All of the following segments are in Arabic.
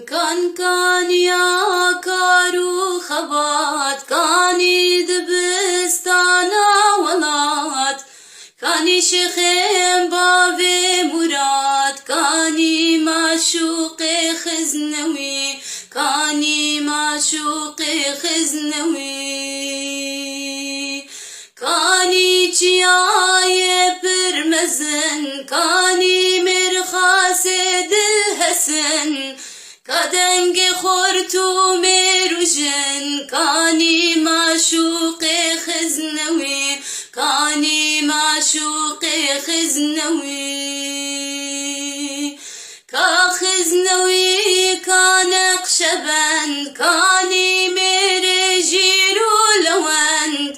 كانيا كارو خبات كاني دبستانا ولات كاني شيخين بابي مراد كاني معشوق خزنوي كاني معشوق خزنوي كاني جياي برمزن كاني مرخاس الحسن كدنج خورتو مروجن كاني معشوق خزنوي كاني معشوق خزنوي كخزنوي كان قشبن كاني مرجيرو لوند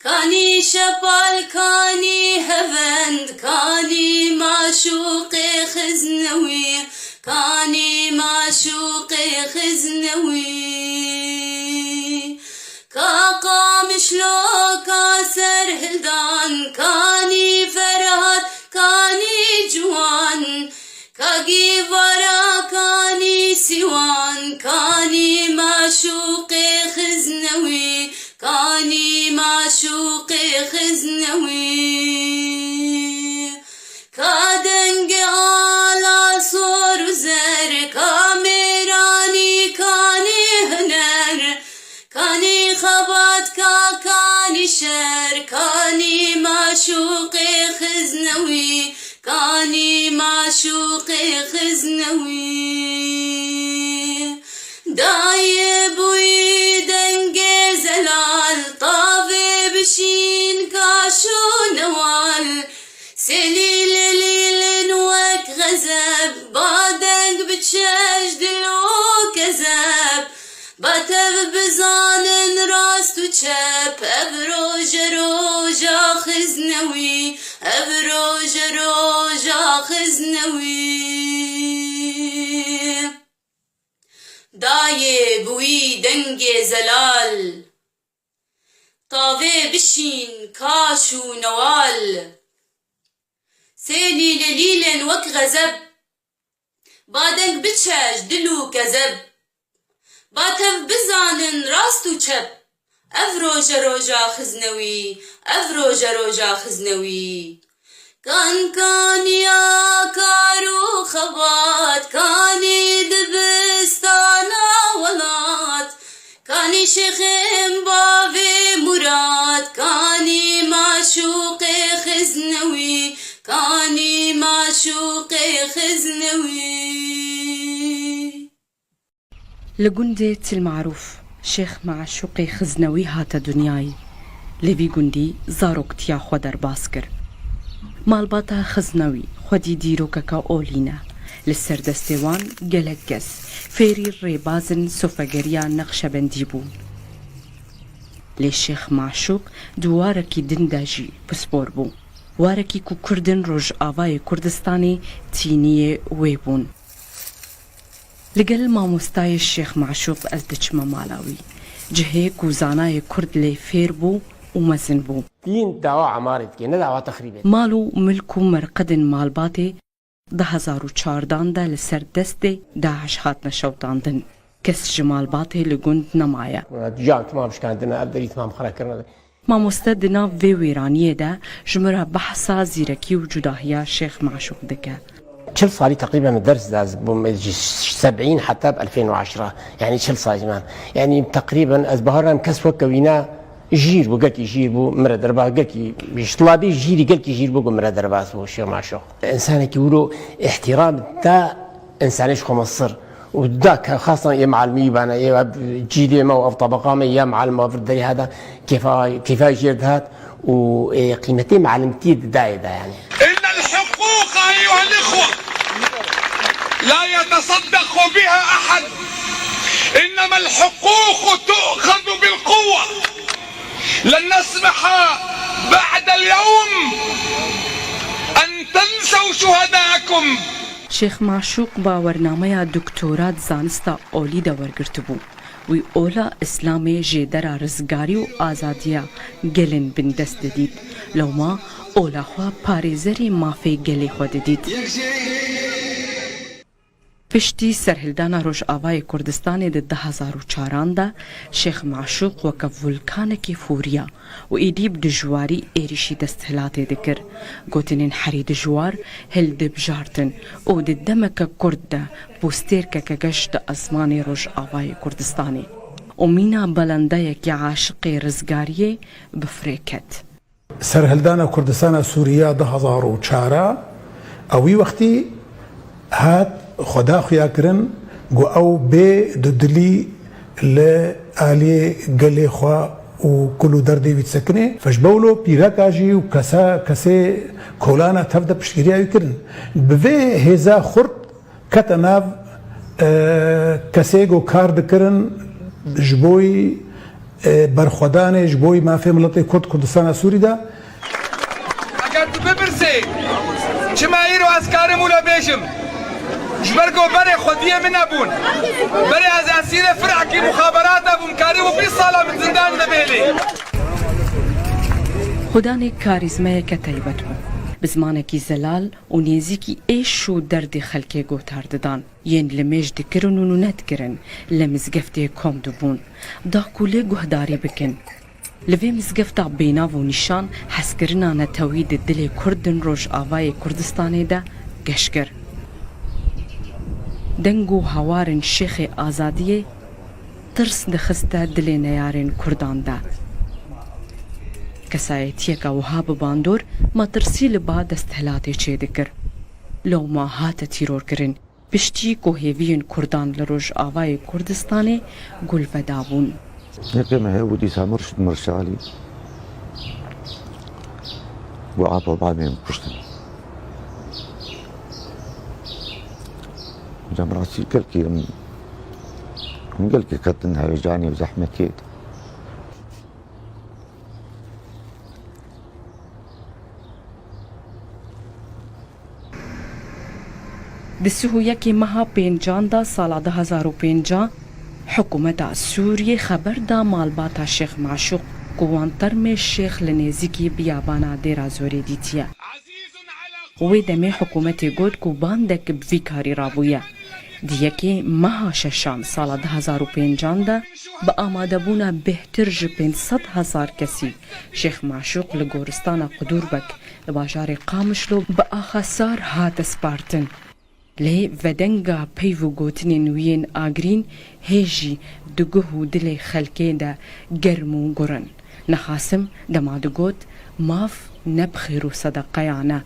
كاني شبال كاني هفند كاني معشوق خزنوي كاني معشوق خزنوي كاقام شلو كاسر هلدان كاني فرهد كاني جوان كاقي ورا كاني سوان كاني معشوق خزنوي كاني معشوق خزنوي كادنج على صور زر كاميراني كاني هنر كاني خبات كاني شر كاني معشوق خزنوي كاني معشوق خزنوي دايب ويدنج زلال طابي بشين كاشو نوال سليل ليل وك غزب بعدك بتشاش دلو كذب باتب بزان راست وشاب روجا خزنوي روجا خزنوي دايب ويدنج زلال طاوي بشين كاشو نوال سيلي لليل وك غزب بعدك بتشاش دلو كذب باتف بزانن راستو چب روجا خزنوي روجا خزنوي كانيا كارو خبات كاني دبستانا ولات كاني شيخين بابي مراد كاني معشوق خزنوي كاني معشوق خزنوي. لجندة المعروف شيخ معشوق خزنوي هاتا دنياي لبي جندي زاروك تيا خودر باسكر مالباتا خزنوي خودي ديروكا أولينا للسردستوان جلقس فيري الريبازن سوفاجريا نقشبندي بون للشيخ معشوق دواركي دنداجي بسبور بون واركي كو كردن روج آواي كردستاني تينية ويبون لقل ماموستاي الشيخ معشوق أزدجما مالاوي جهيك وزاناي كرد لي فيربو ومزن بو دين دعوة عمارة كينا دعوة تخريبا مالو ملكو مرقدن مالباتي 2014 دا لسر دستي داعش هاتنا شوطاندن كس جمال باتي لقند نمايا جان تمام شكاندنا أدري تمام خلاكرنا ماموستا دنا في ويرانية دا جمرة بحثا زيركي وجداهيا شيخ معشوق دكا شل صار تقريبا من درس داز 70 حتى ب 2010 يعني شل صار زمان يعني تقريبا أزبهرنا مكسوة كوينا جير وقلت يجير بو مرة دربا قلت بيشطلابي جيري قلت يجير بو مرة دربا سو شيء معشوق إنسان كيقولوا احترام دا إنسانيش خمصر وذاك خاصة يا معلمي بانا يا جيلي ما أو طبقة ما يا معلم في هذا كيف يجير هذا وقيمتي معلمتي دايدا يعني إن الحقوق أيها الإخوة لا يتصدق بها أحد إنما الحقوق تؤخذ بالقوة لن نسمح بعد اليوم أن تنسوا شهداءكم. شيخ معشوق باورنامه دكتورات زانستا أولي دا ورگرتبو وی اولا اسلام جدر رزگاری و آزادیا گلن بن دست دید لو ما اولا خوا پارێزەری مافەی گەلەی خۆ دەدیت. پشتی سرهلدانا روژاوای کوردستانی د 2004 دا شیخ معشوق وکە ڤولکانێکی فوریا و ئیدی دژواری ئێریشی دەستهلاتی دکر گوتنین حەری دژوار هەل دبژارتن و د دەمەکە کورددا پوستێرکەکە گەشت ئەزمانی روژاوای کوردستانی و مینا بەلەندەیەکی عاشقی ڕزگاریێ بفرێکەت. سرهلدانا کوردستانا سووریا 2004 ئەوی وەختی هات خدا خویاکردن گو ئەو بێ دودلی لە ئالێ گەلێ خوا و کل و دەردەویت سەکنێ فەشبەولۆ پیرەکاژی و کەسێ کۆلانە تەفدە پشتگیریاوی کردن بڤێ هێزا خورد کەتە ناو کەسێک و کار دەکردن ji بۆی بەرخوەدانێ ji بۆی مافێ مڵەتی کوردستانە سووریدا. ئەگەر تو بپرسێ چما ئیرۆ ئەسکارم و لە بێژم جبرگو بري خودية من أبون بري از أسير فرعكي مخابرات أبون كاري و 20 سالة من زندان دبيلي خودانێک کاریزمەیەکە تایبەت بوو بزمانێکی زەلال و نێزیکی ئێش و دەردی خەلکێ گۆتار دەدان یەن لە مێژ دکردن و نونەتگرن لە مزگەفتێ کۆم دەبوون داکولێ گوهداری بکەن لەوێ مزگەفتا بێناو و نیشان حەزکردنا نەتەوی د دلێ کوردن ڕۆژئاوای کوردستانێدا گەشتکرد دەنگ و هاوارن شێخێ ئازادیێ ترس دەخستە دلێ نەیارێن کورداندا کەسایەتیەکە وها بباندۆر مەترسی لە با دەستهلاتێ چێ دەکرد لەو ما هاتە تیرۆرکردن پشتی کۆهێویین کوردان لە ڕۆژئاوای کوردستانێ گولڤەدا بوون. يقيم هودي سامرش مرشالي وعطوا بعضهم كشتن جمراتي كلكي من كلكي كتن هيجاني وزحمة كيد دسهویەکی مەها پێنجاندا ساڵا 2005 حکوومەتە سووریێ خەبەردا ماڵباتە شێخ معشوق گووانتەرمێ شێخ لە نێزیکی بیابانە دێرا زۆرێ دیتیە وێ دەمێ حکوومەتێ گوت و باندێک بڤی کاری ڕابوویە دیەکێ مەها شەشان ساڵا 2005دا بە ئامادەبوونە بێتر ji 500,000 کەسی شێخ معشوق لە گۆرستانە قودوربەک لە باژارێ قامشلۆ بە ئاخەسار هاتە سپارتن لێ ڤەدەنگا پەیڤ و گوتنێ نوێن ئاگرین هێژی دگوه و دلێ خەلکێدا گەرم و گوڕن نەخاسم دەما دگوت ماف نەبخێر و سەدەقەیانە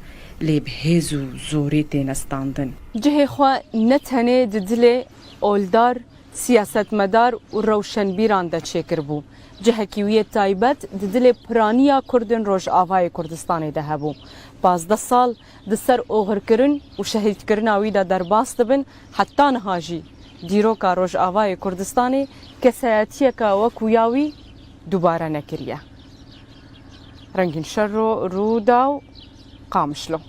لێ بهێز و زۆرێ تێنەستاندن جهێ خوا نەتەنێ دلێ ئۆلدار سیاسەتمەدار و ڕەوشەنبیران دەچێکرد بوو جهەکی ویە تایبەت دلێ پرانیە کوردن ڕۆژئاوای کوردستانی دەهەبوو 15 ساڵ دسەر ئۆغرکردن و شەهیدکردناویدا دەرباس دەبن حتا نەهاژی دیرۆکە ڕۆژئاوای کوردستانی کەسایەتیەکە وەکو یاوی دووبارە نەکردە ڕەنگین شەڕ ڕوودا و قامشلۆ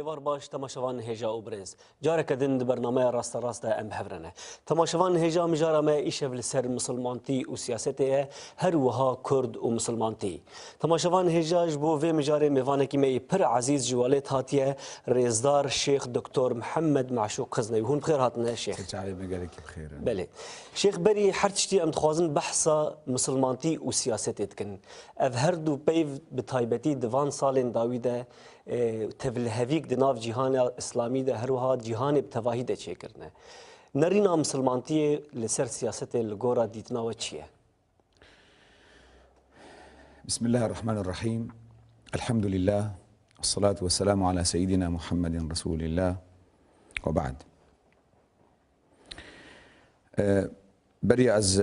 ایوار باش تماشاوان هجا و برنز جاره کدن برنامه راست راست ام هفرنه تماشاوان هجا مجاره ما ایشف لسر مسلمانتی و سیاسته هر وها کرد و مسلمانتی تماشاوان هجا جبو و مجاره میوانه کی می پر عزیز جوالت هاتیه رئیسدار شیخ دکتر محمد معشوق خزنوی هون بخیر هاتنه شیخ تعالي مقالك بخير بله شیخ بری هر تشتی ام تخوازن بحثا مسلمانتی و سیاسته تکن اف هر دو پیو بتایبتی دوان سالن داویده تفلهویک دناف جهان اسلامی ده هر وها جهان بتواهی ده چه کرنه نرینا مسلمانتی لسر سیاست لگورا دیتنا و چیه بسم الله الرحمن الرحيم الحمد لله والصلاة والسلام على سيدنا محمد رسول الله وبعد بري از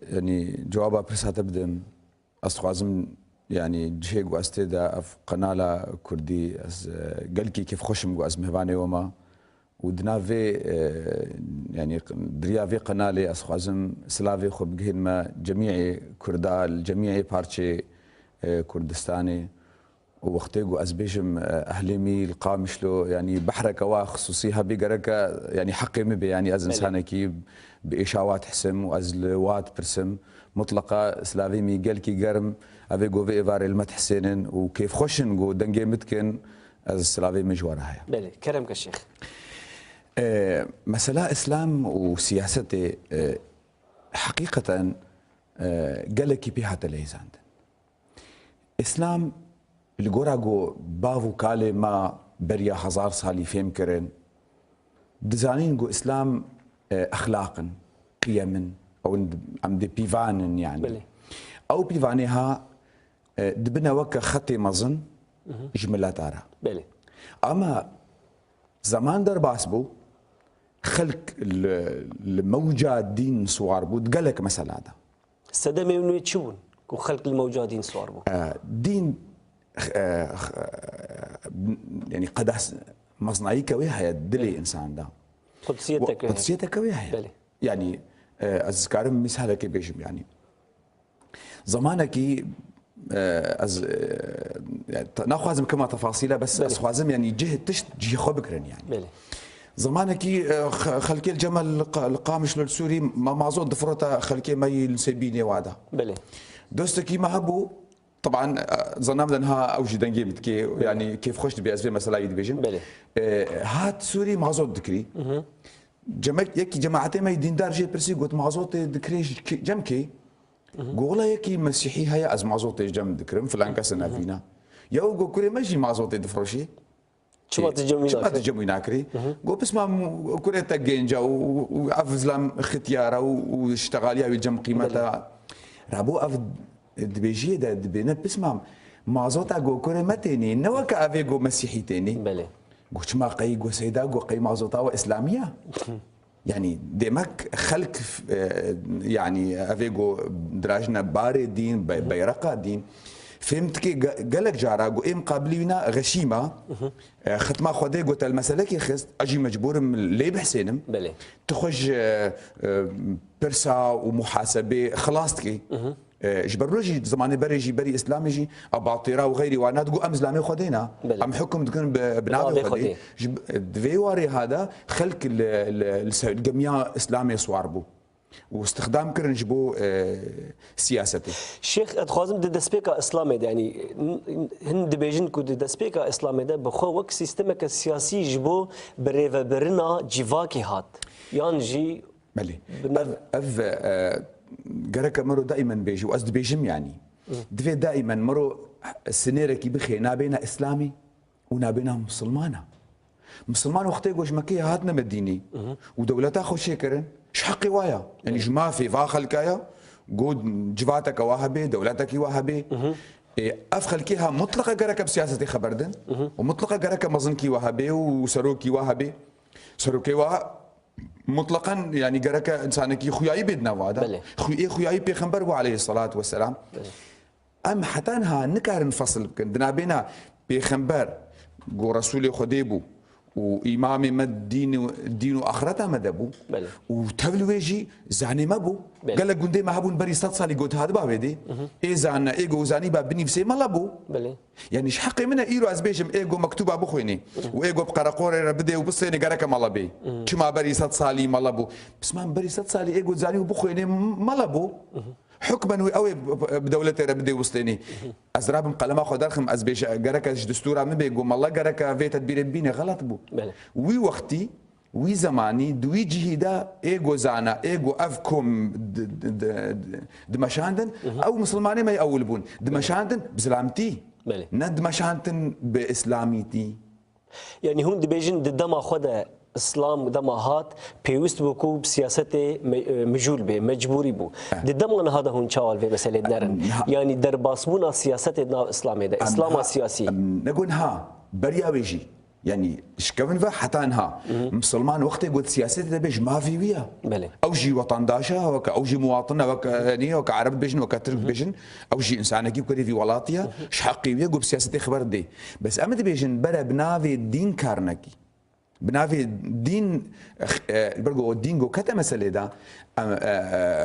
يعني جوابا برسا تبدم أستخوازم يعني جهي جو استيدا اف قناة كردي از قلكي كيف خوشم جو از مهباني وما ودنافي يعني دريافي قنالي أسخازم سلافي خو بجهن ما جميع كردال جميع بارتشي كردستاني ووقتيجو أزبيشم أهلمي القامشلو يعني بحرك وا خصوصيها بيجرك يعني حقي مبي يعني أز إنسانكي بإشاوات حسم وأزلوات برسم مطلقة سلافي ميجل كي جرم أبي جو في إيفار المتحسنن وكيف خوشن جو دنجي متكن أز سلافي مجوارها هي. بله كرمك الشيخ. مسألة إسلام وسياسته حقيقة قالك بيها تليزان إسلام الجوراجو بافو كالي ما بريا هزار صالي فهم كرن دزانين جو إسلام أخلاقا قيما أو عم دي بيفان يعني بلي. أو بيفانها دبنا وكا خطي مظن جملات عرا بله أما زمان در باسبو خلق الموجة دين صوار بود قالك مثلا هذا السدامي منو يتشون وخلق الموجودين صوار بو دين يعني قداس مصنعي كويها يدلي انسان ده قدسيتك كويها يعني اذكر مثال كي بيجم يعني زمانك از ناخذ كما تفاصيله بس اخوازم يعني جهه تشت جهه خبكرن يعني بله زمانك خلكي الجمل القامش للسوري ما معزود دفرته خلكي ما يلسبيني وادا بله دوستكي ما هبو طبعا ظننا انها اوجي دنجي بتكي يعني كيف خشت بي اس في مساله ديفيجن بله هات سوري معزود دكري جمعت يكي جماعتي ما يدين دار جي برسي قلت معزود دكري جمكي قولا يكي مسيحي هي از معزود جم دكرم فلان كسنا فينا يا وقو كوري ماشي معزود دفروشي شو تجمعي ناكري قو بس ما كوري تجينجا وافزلام ختياره واشتغاليها ويجم قيمتها رابو اف دبيجي ده دبينا بس ما معزوتا قو كوري متيني نوك افي قو مسيحي تاني بله قوش ما قي قو سيدا قو قي معزوتا واسلاميه يعني ديمك خلق يعني افي قو دراجنا باري دين بيرقا دين فهمت كي قالك جارا قو ايه مقابلينا غشيمه ختمه خدي قلت المساله كي خست اجي مجبور ليه بحسينم بله تخرج برسا ومحاسبه خلاصتكي جبروجي زماني بريجي بري اسلامي جي اباطيره وغيري وانا تقول ام اسلامي خدينا ام حكم تكون بنادي خدي دفيواري هذا خلق الجميع اسلامي صواربو واستخدام كرنجبو سياسته شيخ اتخازم د دسبيكا اسلامي يعني هند بيجن كو د دسبيكا اسلامي ده بخو وك سيستمك السياسي جبو بريفا برنا جيفاكي هات يانجي بلي اف جرك مرو دائما بيجي وقصد بيجم يعني دفي دائما مرو السنيركي بخي نابينا اسلامي ونابينا مسلمان وقت يقول مكيه هاتنا مديني ودولتها خو شكرن شحقي وايا يعني جما في فاخل كايا قود جفاتك واهبي دولتك واهبي افخل كيها مطلقه جرك بسياسه خبردن ومطلقه جرك مظنكي واهبي وسروكي واهبي سروكي مطلقا يعني جرك انسانك خوياي بدنا وادا خوياي بيغمبر عليه الصلاه والسلام ام حتى انها نكار نفصل كنا بينا بيغمبر جو رسول خديبو وإمامي ما الدين وآخرته ما دبو وتبلويجي زاني ما بو قال لك قندي ما هبون بري صلي قلت هذا بابدي إيه زانا إيجو زاني باب بني في ما لبو يعني إيش حقي منه إيرو أزبيجم إيجو مكتوب أبو خويني وإيجو بقرقوري ربدي وبصيني قرك ما لبي شو ما بري صلي ما لبو بس ما بري صلي إيجو زاني وبو خويني ما لبو حكما قوي بدولتي ربدي وسطيني ازراب مقلمه خدرخم ازبيش جرك دستور من بيقوم الله جرك في تدبير بيني غلط بو وي وقتي وي زماني دوي جهيدا ايجو زانا ايجو افكم دمشاندن او مسلماني ما يقولبون دمشاندن بسلامتي ند مشاندن باسلاميتي يعني هون دبيجن دما خدا اسلام دما هات بيوست بوكو بسياسته مجول به مجبوري بو دما هذا هون شاول في مساله نرن يعني در باسمونا سياسته اسلامي ده اسلام سياسي نقول ها بريا ويجي يعني شكون فا حتى انها مسلمان وقت يقول سياسته ده بيج ما في ويا او جي وطن داشا او جي مواطن او يعني او عرب بيجن او ترك بيجن او جي انسان كيف كري في ولاتيا شحقي ويا قب سياسته خبر دي بس امد بيجن برا بنافي دين كارنكي بنافي دين برجو الدين جو كتا مسألة ده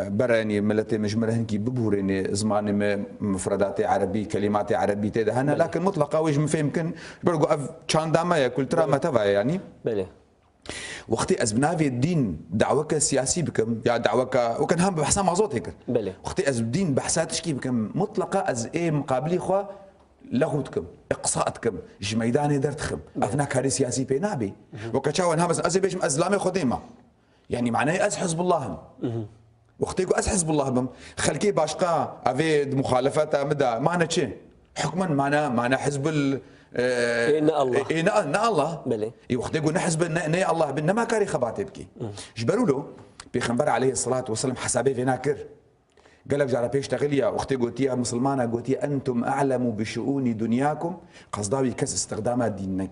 براني ملتي مجمرة هنكي ببوريني زماني مفردات عربي كلمات عربي تدا هنا لكن مطلقة ويش مفهمكن برجو كان داما يا كل ترى ما تبع يعني بله وقتي از بنافي الدين دعوك سياسي بكم يا دعوك وكان هم بحثا مازوت هيك بله وقتي از الدين بحثاتش كي بكم مطلقة از ايه مقابلي خوا لغوتكم اقصاءتكم جميداني درتكم افنا كاري سياسي بينابي وكتشاون همز از بيش ازلامي خديمه يعني معناه از حزب الله وقتي از حزب الله بم خلكي باشقا افيد مخالفات مدى معنى شي حكما معنى حزب إن الله إن الله بلي وقت يقول نحزب إن الله بنا ما كاري خبات يبكي جبروا له بيخنبر عليه الصلاة والسلام حسابي في ناكر قال لك جعل بيش تغليا وقت قلت يا مسلمانة قلت أنتم أعلم بشؤون دنياكم قصداوي كس استخدامات دينك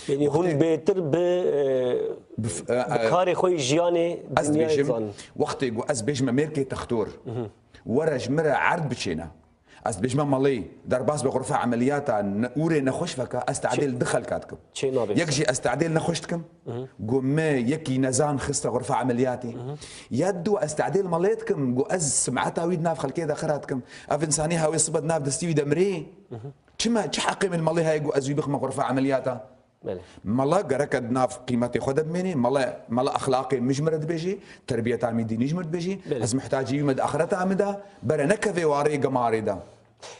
يعني هون بيتر بكاري خوي جياني دنيا وقت يقول أز بيجم أمريكا تختور ورج مرة عرض بتشينا از بيجمع مالي درباس بغرفة عمليات نوري نخش فكا استعدل دخل كاتكم يكجي استعدل نخشتكم قوم يكي نزان خسته غرفة عملياتي يدو استعدل ماليتكم قو از سمعتها ويد ناف خلكي داخراتكم اف انساني هاوي صبت ناف دستيوي دمري كما حقي من مالي هاي قو ازوي بخم غرفة عملياتها مالا قركد ناف قيمتي خد بمني مالا اخلاقي مجمرد بيجي تربيه عمي دي نجمرد بيجي از محتاج يمد اخرتها عمدا برنكفي واري قماري دا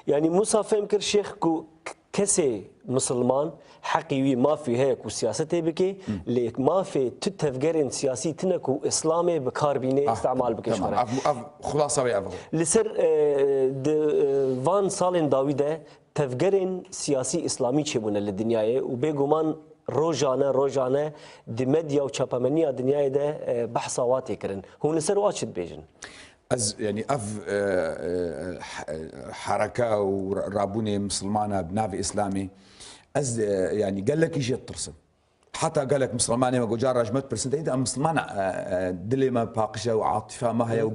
يعني موسى فهم كر شيخ كو كسي مسلمان حقيقي ما في هيك وسياسته بكي ليك ما في تتفجرين سياسي تنكو اسلامي بكاربيني استعمال بكي شمال خلاصه وي لسر فان سالين داويده تفجرين سياسي اسلامي تشبون للدنيا وبيغمان روجانا دي ميديا وشابامنيا دنيا ده بحثواتي كرن هون لسر واشد بيجن از يعني حركه ورابوني مسلمانه بنافي اسلامي از يعني قال لك يجي الترسم حتى قال لك مسلمانه ما جار رجمت برسنت انت مسلمان دليما باقشه وعاطفه ما هي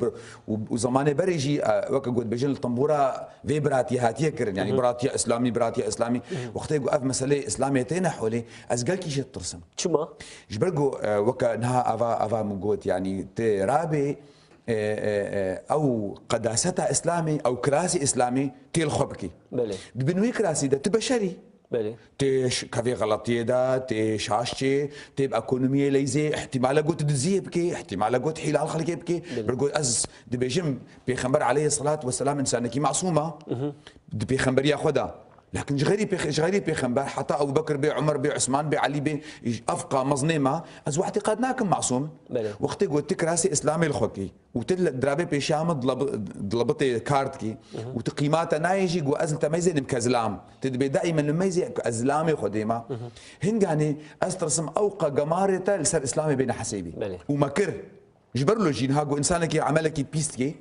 وزمانه بريجي وقت قلت بيجن الطنبوره فيبراتي هاتيه كرن يعني براتيه اسلامي وقت يقول اف مساله اسلاميتين حولي از قال لك يجي الترسم شما جبرجو وك نها افا مقوت يعني ترابي او قداستها اسلامي او كراسي اسلامي تيل خبكي بله بنوي كراسي ده تبشري بله تيش كافي غلطيه ده تيش عاشتي تبقى ايكونوميه ليزي احتمال قوت تزيه بكي احتمال قوت حيل خلقي بكي برقول از دبيجم بيخبر عليه الصلاه والسلام انسانك معصومه بيخبر ياخذها لكن جغيري بيخنبر حتى ابو بكر بي عمر بي عثمان بي علي بي افقى مظنمه از اعتقادناكم معصوم وقت قلت كراسي اسلامي الخوكي وتل درابي بيشام ضلبتي كارتكي وتقيماتها نايجي وازل تميزين بكزلام تدبي دائما الميزي ازلامي خديمه هنغاني استرسم اوقع قمارته لسر اسلامي بين حسيبي ومكر جبر له جين هاغو انسانك عملك بيستكي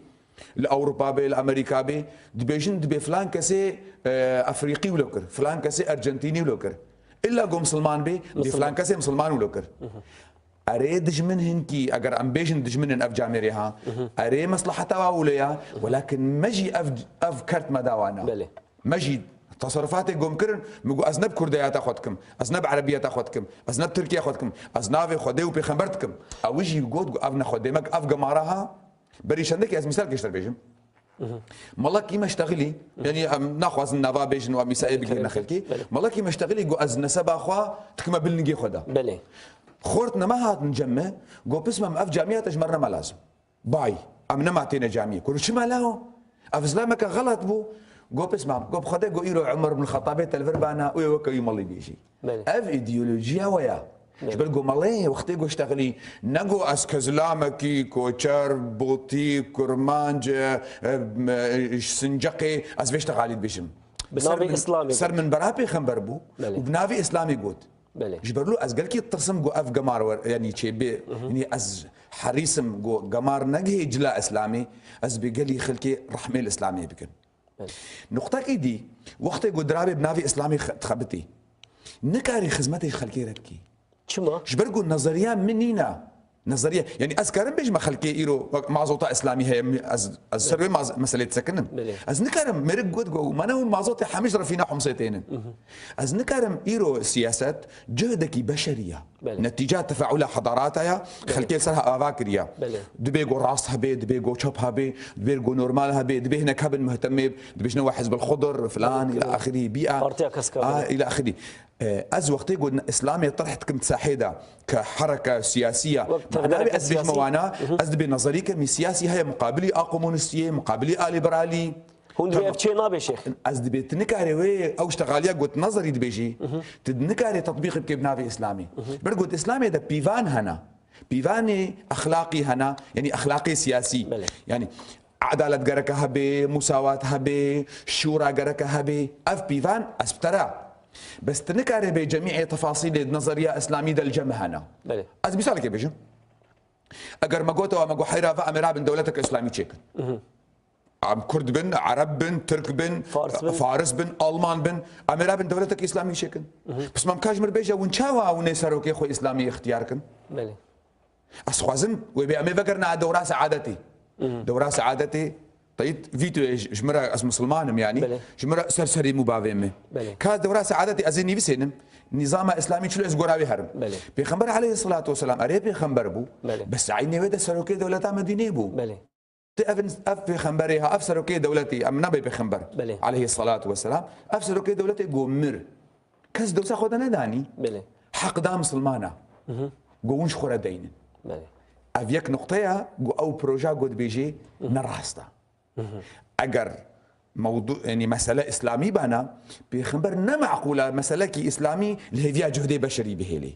لاوروبا بي لامريكا بي دبيجن دبي فلان كسي افريقي ولوكر فلان كسي ارجنتيني ولوكر الا قوم مسلمان بي فلان كسي مسلمان ولوكر اري دجمن هنكي اگر ام بيجن دجمن اف جامريها اري مصلحتها وليا ولكن مجي اف كرت مداوانا مجي تصرفاتي قوم كرن مقو ازنب كرديات اخذكم ازنب عربيات اخذكم ازنب تركيا اخذكم ازنافي خديو بخمرتكم او يجي يقول افنا خديمك اف قمارها بريشندك از مثال كيشتر بيجم مالك كيما اشتغلي يعني ناخذ النافا بيجن ومسائل بقي نخلكي مالك كيما اشتغلي جو از نسب اخوا تكما بالنجي خدا بلي خورتنا ما هات نجمع جو بسمه اف جامعات اجمرنا ما لازم باي امنا ما اعطينا جامعه كل شيء ما له اف اسلامك غلط بو جو بسمه جو بخدا جو يرو عمر بن الخطاب تلفربانا ويوكا يملي بيجي اف ايديولوجيا ويا جبل قو مالي وقتي قو اشتغلي نقو اسكزلامكي كوتشر بوتي كرمانج سنجقي از بيشتغل علي بيشم بنافي اسلامي صار من برابي خنبربو وبنافي اسلامي قوت جبر له از قالكي ترسم قو اف قمار يعني شي بي يعني از حريسم قو قمار نقهي جلا اسلامي از بقالي خلكي رحمه الاسلاميه بكن نقطه كيدي وقتي قو درابي بنافي اسلامي تخبتي نكاري خدمتي خلكي ربكي شما جبرقوا النظريه منينا نظريه يعني اذكر بيج ما خلكي ايرو معزوطه اسلامي هي از سري مساله سكنم از نكرم مرق قد ما انا معزوطه حمش رفينا حمصيتين از نكرم ايرو سياسات جهدك بشريه نتيجة تفاعل حضاراتها خلكي سرها أفاكريا دبي جو راس هبي دبي جو شوب هبي دبي جو نورمال هبي دبي هناك هبن مهتم دبي شنو حزب الخضر فلان إلى آخره بيئة إلى آخره از وقتی قلنا اسلامي طرحت كم ساحده كحركه سياسيه از بيش موانا از دبي نظريه كم سياسي هي مقابلي كومونستيه مقابلي ليبرالي هون دبي افتشي نابي شيخ از دبي تنكاري وي او اشتغاليه قلت نظري دبيجي تنكاري تطبيق بكبنافي اسلامي برقلت اسلامي ده بيفان هنا بيفاني اخلاقي هنا يعني اخلاقي سياسي يعني عدالة جركة هبي مساواة هبي شورى جركة هبي اف بيفان اسبترا بس تنكاري بجميع تفاصيل النظريه اسلاميه الجمع هنا از مثال كيف بيجي اگر ما قلت وما حيرا فامرا بن دولتك الاسلاميه تشيك عم كرد بن عرب بن ترك بن فارس بن المان بن امرا بن دولتك الاسلاميه تشيك بس ما مكاجمر بيجا ونشاوا ونسروك خو اسلامي اختياركن بله اسخوازم وبي امي فكرنا دورا سعادتي دورا سعادتي طيب فيتو جمرة از مسلمانم يعني جمرة سرسري مبافيمه كاد دورا سعادتي ازيني بسنم نظام اسلامي شلو اسغوراوي هرم بيغمبر عليه الصلاه والسلام اري بيغمبر بو بس عيني ودا سروكي دولتا مدينه بو اف بيغمبرها اف سروكي دولتي ام نبي بيغمبر عليه الصلاه والسلام اف سروكي دولتي قومر كاس دوسا خدنا داني حق دا مسلمانه قونش خورا دين افيك نقطه او بروجا قد بيجي نراستا اگر موضوع يعني مسألة إسلامي بنا بخبر نمعقولة مسألة كي إسلامي اللي فيها جهد بشري بهلي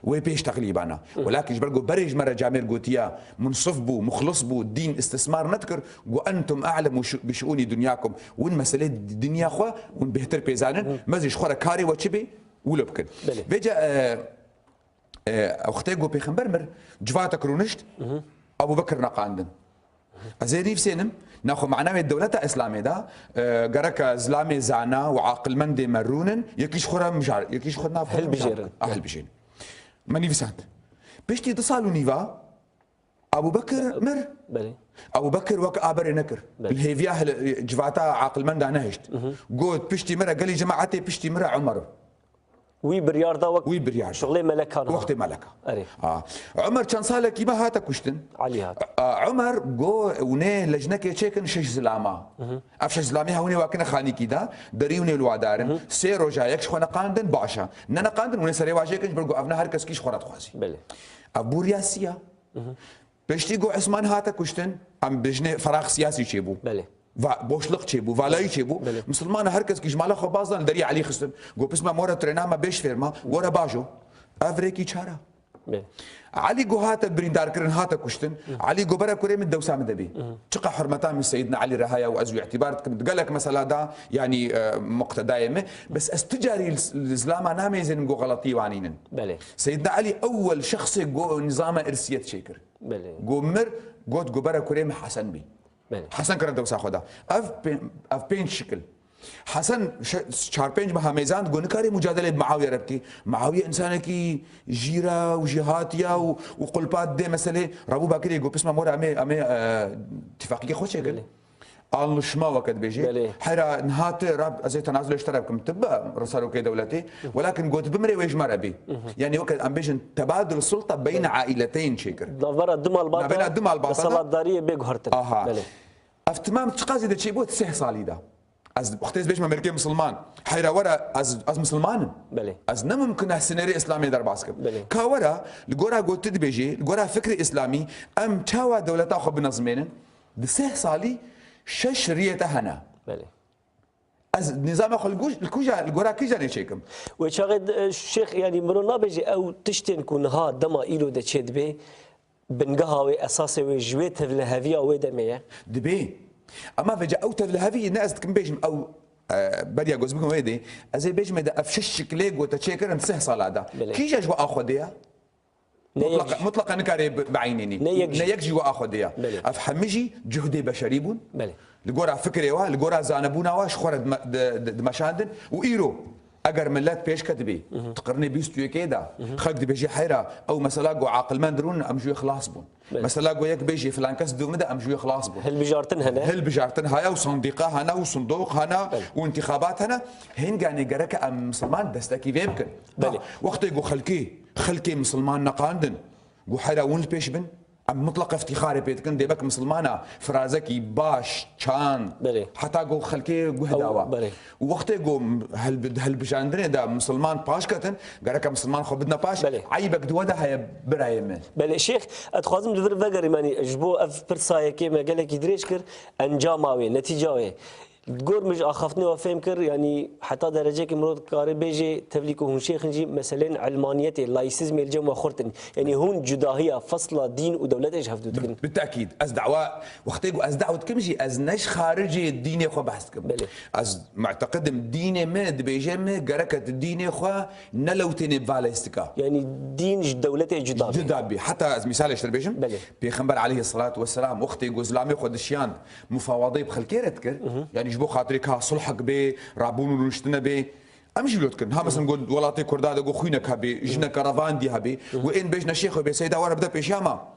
وبيش تقليبنا ولكن جبرقو برج مرة جامير قوتيا منصف بو مخلص بو الدين استثمار نذكر وأنتم أعلم بشؤون دنياكم وين مسألة الدنيا خوا وين بهتر بيزانن مزيج خورا كاري وتشبي ولبكن بيجا أختيقو بخبر مر جفاتا كرونشت أبو بكر نقاندن أزيري في سينم ناخذ معناه الدولة الإسلامية ده جرك زلامي زعنا وعاقل من دي مرونن يكيش خورا مجار يكيش خورنا هل بيجيرن هل بيجين ماني فسانت بيشتي تصالوا نيفا أبو بكر مر أبو بكر وك آبر نكر بالهيفيا جفاتا عاقل من ده نهشت قلت بيشتي مرة قال لي جماعتي بيشتي مرة عمر وي بريار دا وي بريار شغلي ملكة وقت ملكة عمر كان صالة كيما هاتا كشتن علي هات عمر جو ونه لجنة كيتشيكن شش زلاما افش زلامي هوني واكنا خاني كيدا دريوني الوادارن سيرو جايكش خونا قاندن باشا نانا قاندن ونه سري واجيكن برغو افنا هركس كيش خورات خوازي بله ابو رياسيا بشتي جو عثمان هاتا كشتن ام بجنه فراغ سياسي شيبو بله بوشلق چيبو فالاي چيبو مسلمان هركس كيش مالا خو بازن دري علي خصن جو بسمه مورا تريناما بيش فيرما ورا باجو افريكي چارا علي جو هاتا بريندار كرن هاتا كشتن علي جو برا كوري من دوسام دبي تقى حرمتان من سيدنا علي رهايا وازوي اعتبارتكم قالك مثلا دا يعني مقتدايمه بس استجاري الاسلام نامي زين جو غلطي وعنينن سيدنا علي اول شخص جو نظام ارسيت شيكر جو مر جو برا كوري حسن بي حسن كرن دوسا خدا اف بين شكل حسن شار بينج مها ميزان قونكاري مجادله معاويه ربكي معاويه انسان كي جيرا وجهاتيا وقلبات دي مساله رابو باكر يقول بسمه مور امي اتفاقيه خوش قال قال شما وقت بيجي حرا نهات راب زي تنازل اشتراكم تبع رسالو كي دولتي ولكن قلت بمري ويج مربي يعني وقت امبيشن تبادل السلطه بين عائلتين شيكر دبر الدمال باطا بين الدمال باطا السلطداريه بيغهرت افتمام تقازي ده شيبوت سه صالي ده از اختيز بيش مملكه مسلمان حيرا ورا از مسلمان از نم ممكن السيناريو اسلامي در باسكم كاورا لغورا قلت بيجي لغورا فكر اسلامي ام تشاوا دولتا خو بنظمين بسه صالي شش ريته هنا از نظام خلقوش الكوجا الغورا كيجا نشيكم وشاغد الشيخ يعني مرونا بيجي او تشتين كون ها دما ايلو ده تشدبي بنقهاوي اساسي وجويت الهافيه ودميه دبي اما فجا او تلهافي الناس كم بيجم او بديا جوز بكم ويدي ازي بيجم ده افشش كليغ وتشيكر مسح صلاده كيجا جوا اخذيا مطلقا نكاري بعينيني نيك جوا اخذيا افهمجي جهدي بشريبون لغورا فكري وا لغورا زانبونا واش خور دمشاندن وايرو اگر ملات بيش كتبي تقرني بيستو كيدا خلق بيجي حيره او مثلا جو عاقل مندرون امجو خلاص بون مثلا جو يك بيجي فلان كاس دومدا امجو خلاص بون هل بجارتن هنا هل بجارتن هيا وصنديقه هنا وصندوق هنا وانتخابات هنا هين قاني جرك ام مسلمان دستكي يمكن وقت يقول خلكي خلكي مسلمان نقاندن قو حيرا ون البيش بن ام مطلق افتخاري بيتكن ديبك مسلمانا فرازكي باش كان بلي. حتى قو خلكي قو هداوا وقت قو هل بجاندرين دا مسلمان باش كتن قالك مسلمان خو بدنا باش بلي. عيبك دودا هي برايم بله شيخ اتخوازم دفر فقر ماني جبو اف برسايه كيما قالك يدريش كر انجاماوي نتيجاوي تقول مش اخفتني وفهم كر يعني حتى درجه كمرود كاري بيجي تفليكو هون شيخ نجي مثلا علمانيتي اللايسيزم الجو خورتن يعني هون جداهيه فصله دين ودوله ايش هفدو تكن بالتاكيد از دعوه وقت از دعوه كمشي از نش خارجي الدين خو بحثكم از معتقدم دين ما بيجي ما قركت الدين خو نلوتني بفاليستيكا يعني دين دولته جدابي حتى از مثال اشتر بيجم بيغمبر عليه الصلاه والسلام وقت زلامي خو دشيان مفاوضي بخلكيرت كر يعني جبو خاطرك ها صلحك بي رابون ونشتنا بي امشي بلوتكن ها مثلا نقول ولاتي كرداد اقول خوينك هبي جنا كرفان دي هبي وين بيجنا شيخ بي سيدا وانا بدا بيشاما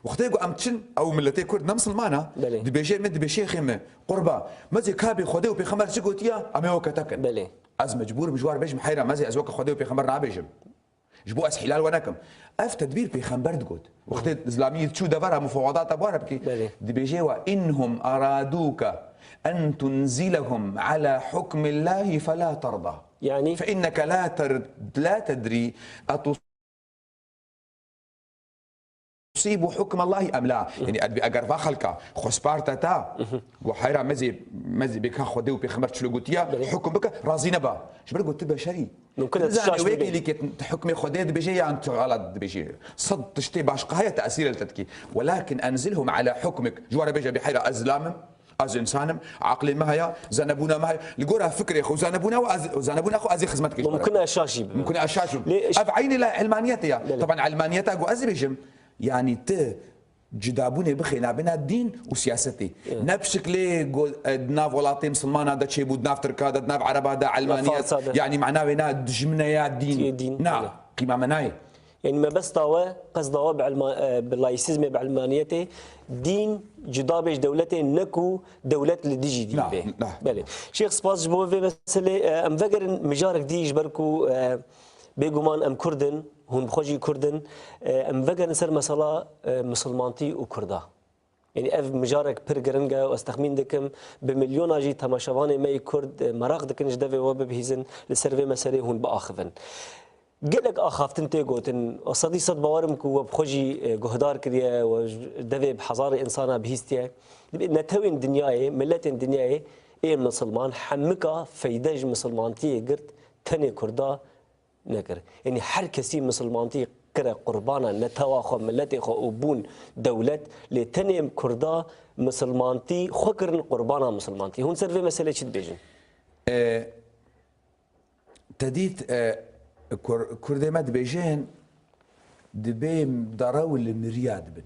وقتي يقول امتشن او ملتي كرد نمس المانا دي بيجي مد بشيخ يم قربا مزي كابي خدي وبي خمر سكوتيا امي وكتكن بلي از مجبور بجوار بيج محيره مزي ازوك خدي وبي خمر نابيجم جبو اس حلال ونكم اف تدبير بيغمبر تقول وقت الاسلاميه تشو دفرها مفاوضات ابوار بكي دي بيجي وانهم ارادوك أن تنزلهم على حكم الله فلا ترضى يعني فإنك لا تدري أتصيب حكم الله أم لا يعني أدبي أقرفا خلقا خسبارتا تا وحيرا مزي بك خديو بخمر تشلوغوتيا حكم بك راضي نبا شبر قلت بشري ممكن تشاش بيجي اللي تحكمي خديد بيجي عن غلط بيجي صد تشتي باش قهاية تأثير التدكي ولكن أنزلهم على حكمك جوار بيجي بحيرا أزلامم از انسانم عقلي ما هي زنبونا ما هي لقورها فكري اخو زنبونا اخو ازي خدمتك ممكن اشاشي ممكن اشاشي افعيني لا علمانيتي طبعا علمانيتها اقو ازبيجم يعني جدابوني بخينا بين الدين وسياستي نبشكلي دناف ولاتي مسلمان هذا شيء بود ناف تركا هذا دناف عرب هذا علمانيات يعني معناه بينا دجمنا يا الدين نعم قيمه مناي يعني ما بس طاوة قصدوا باللايسيزم بعلمانيته دين جدابش دولته نكو دولة اللي دين به بله شيخ سباس جبوه في مسألة ام فكر مجارك دي يجبركو بيجومان ام كردن هون بخوجي كردن ام فكر نسر مسألة مسلمانتي وكردا يعني اف مجارك برجرنجا واستخمين دكم بمليون اجي تماشواني ماي كرد مراق دكنش دافي وببهيزن لسرفي مسألة هون باخذن قالك اخافتن تيغوتن صدي صد بوارمك وبخوجي جهدار كريا ودفي بحضاره انسانه بهيستيا نتوين دنياي ملتين دنياي اي مسلمان حمكا فيدج مسلمانتي قرت تاني كردا نكر يعني هر كسي مسلمانتي كره قربانا نتوا خو ملتي خو وبون دولت لتاني كردا مسلمانتي خكرن قربانا مسلمانتي هون سرفي مساله شد بيجن تديت كردي مد بيجين دبي دراو المرياد بن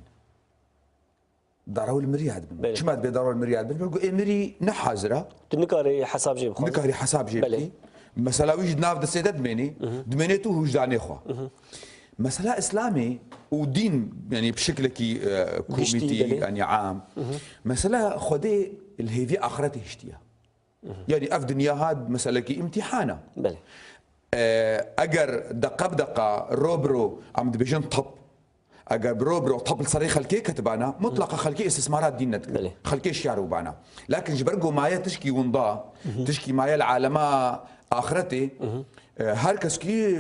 دراو المرياد بن شو ماد بدراو المرياد بن بقول امري نحازره تنكاري حساب جيب نكاري حساب جيب مثلا ويجد ناف دسيدت دميني دمينيتو وجداني خو مسألة إسلامي ودين يعني بشكل كي كوميتي يعني عام مسألة خدي الهيفي آخرته هشتيا يعني أف دنيا هاد مسألة كي امتحانة اگر دقه بدقه روبرو عم دبيجن طب اگر روبرو طب الصريخ خلكي كتبانا مطلقه خلكي استثمارات دينت خلكي شعر وبانا لكن جبرقو مايا تشكي ونضا تشكي مايا العالمه اخرتي هركس كي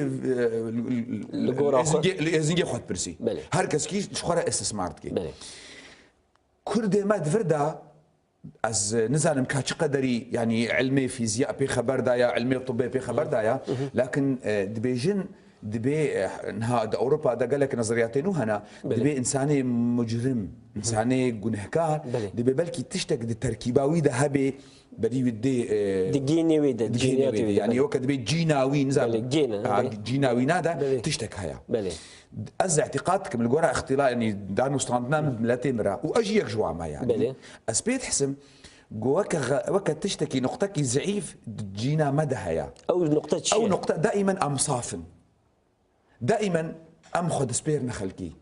زنجي خد برسي هركس كي شخره استثمارت كي كرد ما دفردا از نزانم كاتش قدري يعني علمي فيزياء بي خبر دايا علمي طبي بي خبر دايا لكن دبيجن دبي نها اوروبا دا قال لك نظرياتين وهنا دبي انساني مجرم انساني جنهكار دبي بلكي تشتك التركيباوي ده هبي بدي ودي دجيني ويدا يعني وقت دبي جيناوي نزال جيناوي نادا تشتك هيا از اعتقادكم الجورا اختلاء يعني دانو ستاندنا ملاتي مرا واجيك جوا ما يعني اسبيت حسم وقت تشتكي نقطك زعيف جينا مدى هيا او نقطه شيء او نقطه دائما ام صافن دائما ام خد سبير نخلكي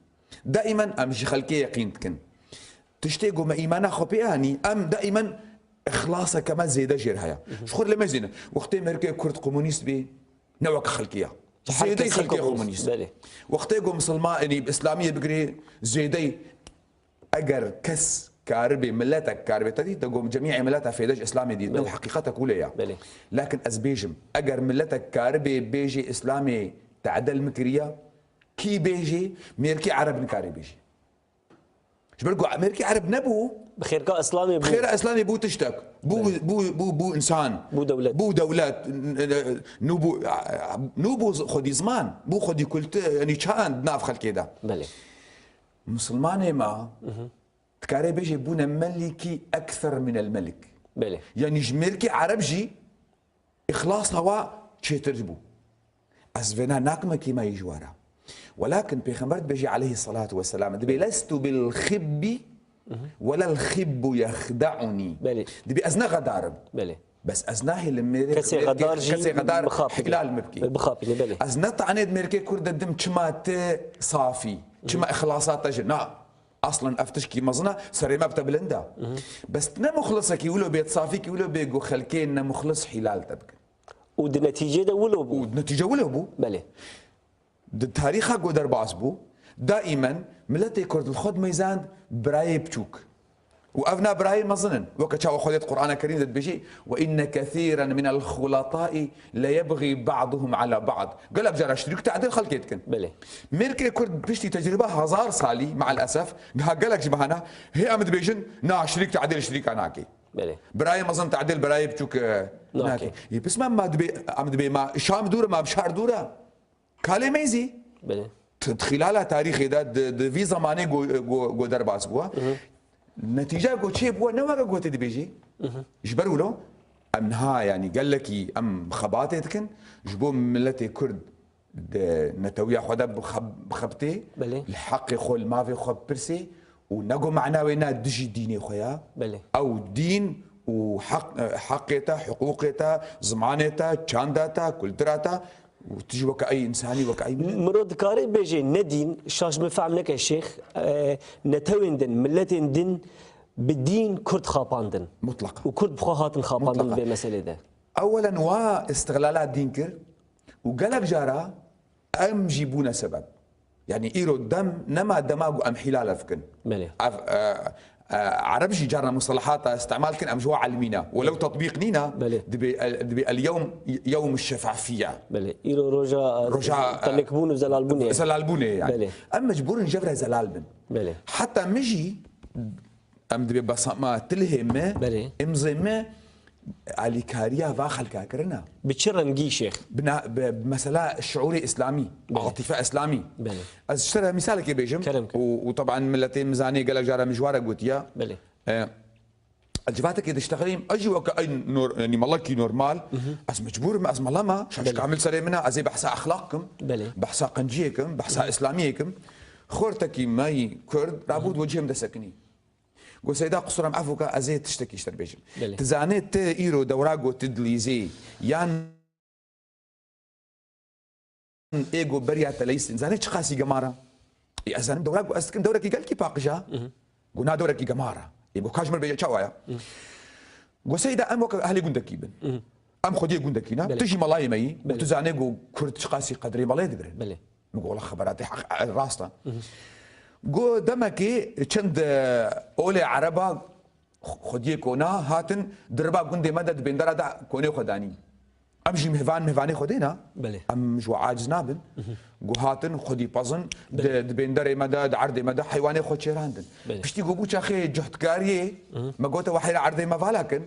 دائما ام شي خلكي يقينتكن تشتيقوا ما ايمانا خبياني ام دائما اخلاصك كما زيد جير هيا شخور لما زين وقت امريكا كرد كومونيست بي نوعك خلكيه زيدي خلقي كومونيست بله وقت يقول مسلمان يعني اسلاميه بقري زيدي اجر كس كاربي ملتك كاربي تدي تقوم جميع ملتها في دج اسلامي دي نو حقيقتها كلها بله لكن ازبيجم اجر ملتك كاربي بيجي اسلامي تعدل مكريه كي بيجي ميركي عرب نكاري بيجي شبرقوا امريكي عرب نبو بخير كا اسلامي بخير اسلامي بو تشتك بو انسان بو دولات نوبو خدي زمان بو خدي كلت يعني كان ناف خل كده بله مسلمان ما تكاري بيجي بونا ملكي اكثر من الملك بله يعني جميركي عرب جي اخلاص هوا تشترجبو ازفنا ناكمه كيما يجوارا ولكن بيغمبرت بيجي عليه الصلاه والسلام دبي لست بالخب ولا الخب يخدعني بله دبي ازنا غدارب بله بس ازناهي لميري كسي غدار جي كسي غدار بخاطر حلال مبكي بخاطر بله ازنت عنيد ميركي كرد الدم تشمات صافي تشما اخلاصات جنا اصلا افتش كي مزنا سري ما بتبلندا بس تنا مخلصه كي ولو بيت صافي كي ولو بيقو خلكين مخلص حلال تبك والنتيجه ده ولو بو والنتيجه ولو بو بله تاريخها قدر باسبو دائما ملتي كرد الخد ميزان براي بتشوك وأفنا براي مظنن وكتشاو خذت قرآن الكريم ذات بيجي وإن كثيرا من الخلطاء لا يبغي بعضهم على بعض قال لك جرى شريك تعدل خلقتكن بله ميركي كرد بيشتي تجربة هزار صالي مع الأسف قال لك جبهنا هي أمد بيجن نا شريك تعدل شريك أناكي بله براي مظن تعدل براي بتشوك ناكي بس ما دبي أمد بي ما شام دورة ما بشهر دورة كالي ميزي بله خلالها تاريخي ده في زمانه جو درباس بوا نتيجه جو شيء بوا نوغا جو تدي بيجي جبروا له امنها يعني قال لك ام خباتتكن جبو ملتي كرد نتويا خدا بخبتي بله الحق خول ما في خب برسي ونقو معنا وينا دجي ديني خويا بله او دين وحقيتها حقوقتها زمانتها شانداتها كلتراتا وتجي وكأي إنساني وكأي مرود كاري بيجي ندين شاش بفهم لك يا شيخ نتوين دن ملتين دن بالدين كرد خاباندن مطلقا وكرد بخوهات خاباندن بمسألة ده أولا واستغلالات دينكر وقلب جارا أم جيبونا سبب يعني إيرو دم نما دماغو أم حلال فكن بله عربجي جارنا مصطلحات استعمال كن ام جوا علمينا ولو تطبيق نينا دبي اليوم يوم الشفافيه بله ايرو رجا تلكبون زلالبوني يعني بله. اما مجبور نجبرها زلالبن بله حتى مجي ام دبي بصما تلهم بله امزمه علي كاريا فاخل كاكرنا بتشرنجي شيخ بمسألة شعوري اسلامي عاطفه اسلامي بله اشترى مثالك يا بيجم وطبعا ملتين ميزانيه قال لك جاره مجواره قلت يا بله الجفاتك اذا اشتغلين اجي وكاي نور يعني ملكي نورمال از مجبور ما از ملما شاش كامل سري منها ازي بحث اخلاقكم بله بحث قنجيكم بحث اسلاميكم خورتكي ماي كرد لابد وجههم دسكني قو سيدا قصرم عفوكا ازي تشتكي اشتر بيجم تزانيت ايرو دوراغو تدليزي يان ايجو بريا تليس زانيت شخاصي جمارة يا زانم دوراغو استكن دوركي قال كي باقجا قلنا دوركي جمارة يبقى كاجمر بيجا تشاوايا قو سيدا ام وكا اهلي قندكي بن ام خدي قندكينا تجي ملاي مي وتزانيغو كرت شخاصي قدري ملاي دبرن بله نقول خبراتي حق راستا قو دمكي چند اولي عربا خديه كونا هاتن دربا قندي مدد بندرا دا كوني خداني امجي مهفاني خدينا بله ام جو عاجز نابن قو هاتن خدي بازن بندري مدد عرضي مدد حيواني خد شيراندن بشتي قو بوش اخي جهتكاريه ما قوتا وحيلا عرضي ما فالاكن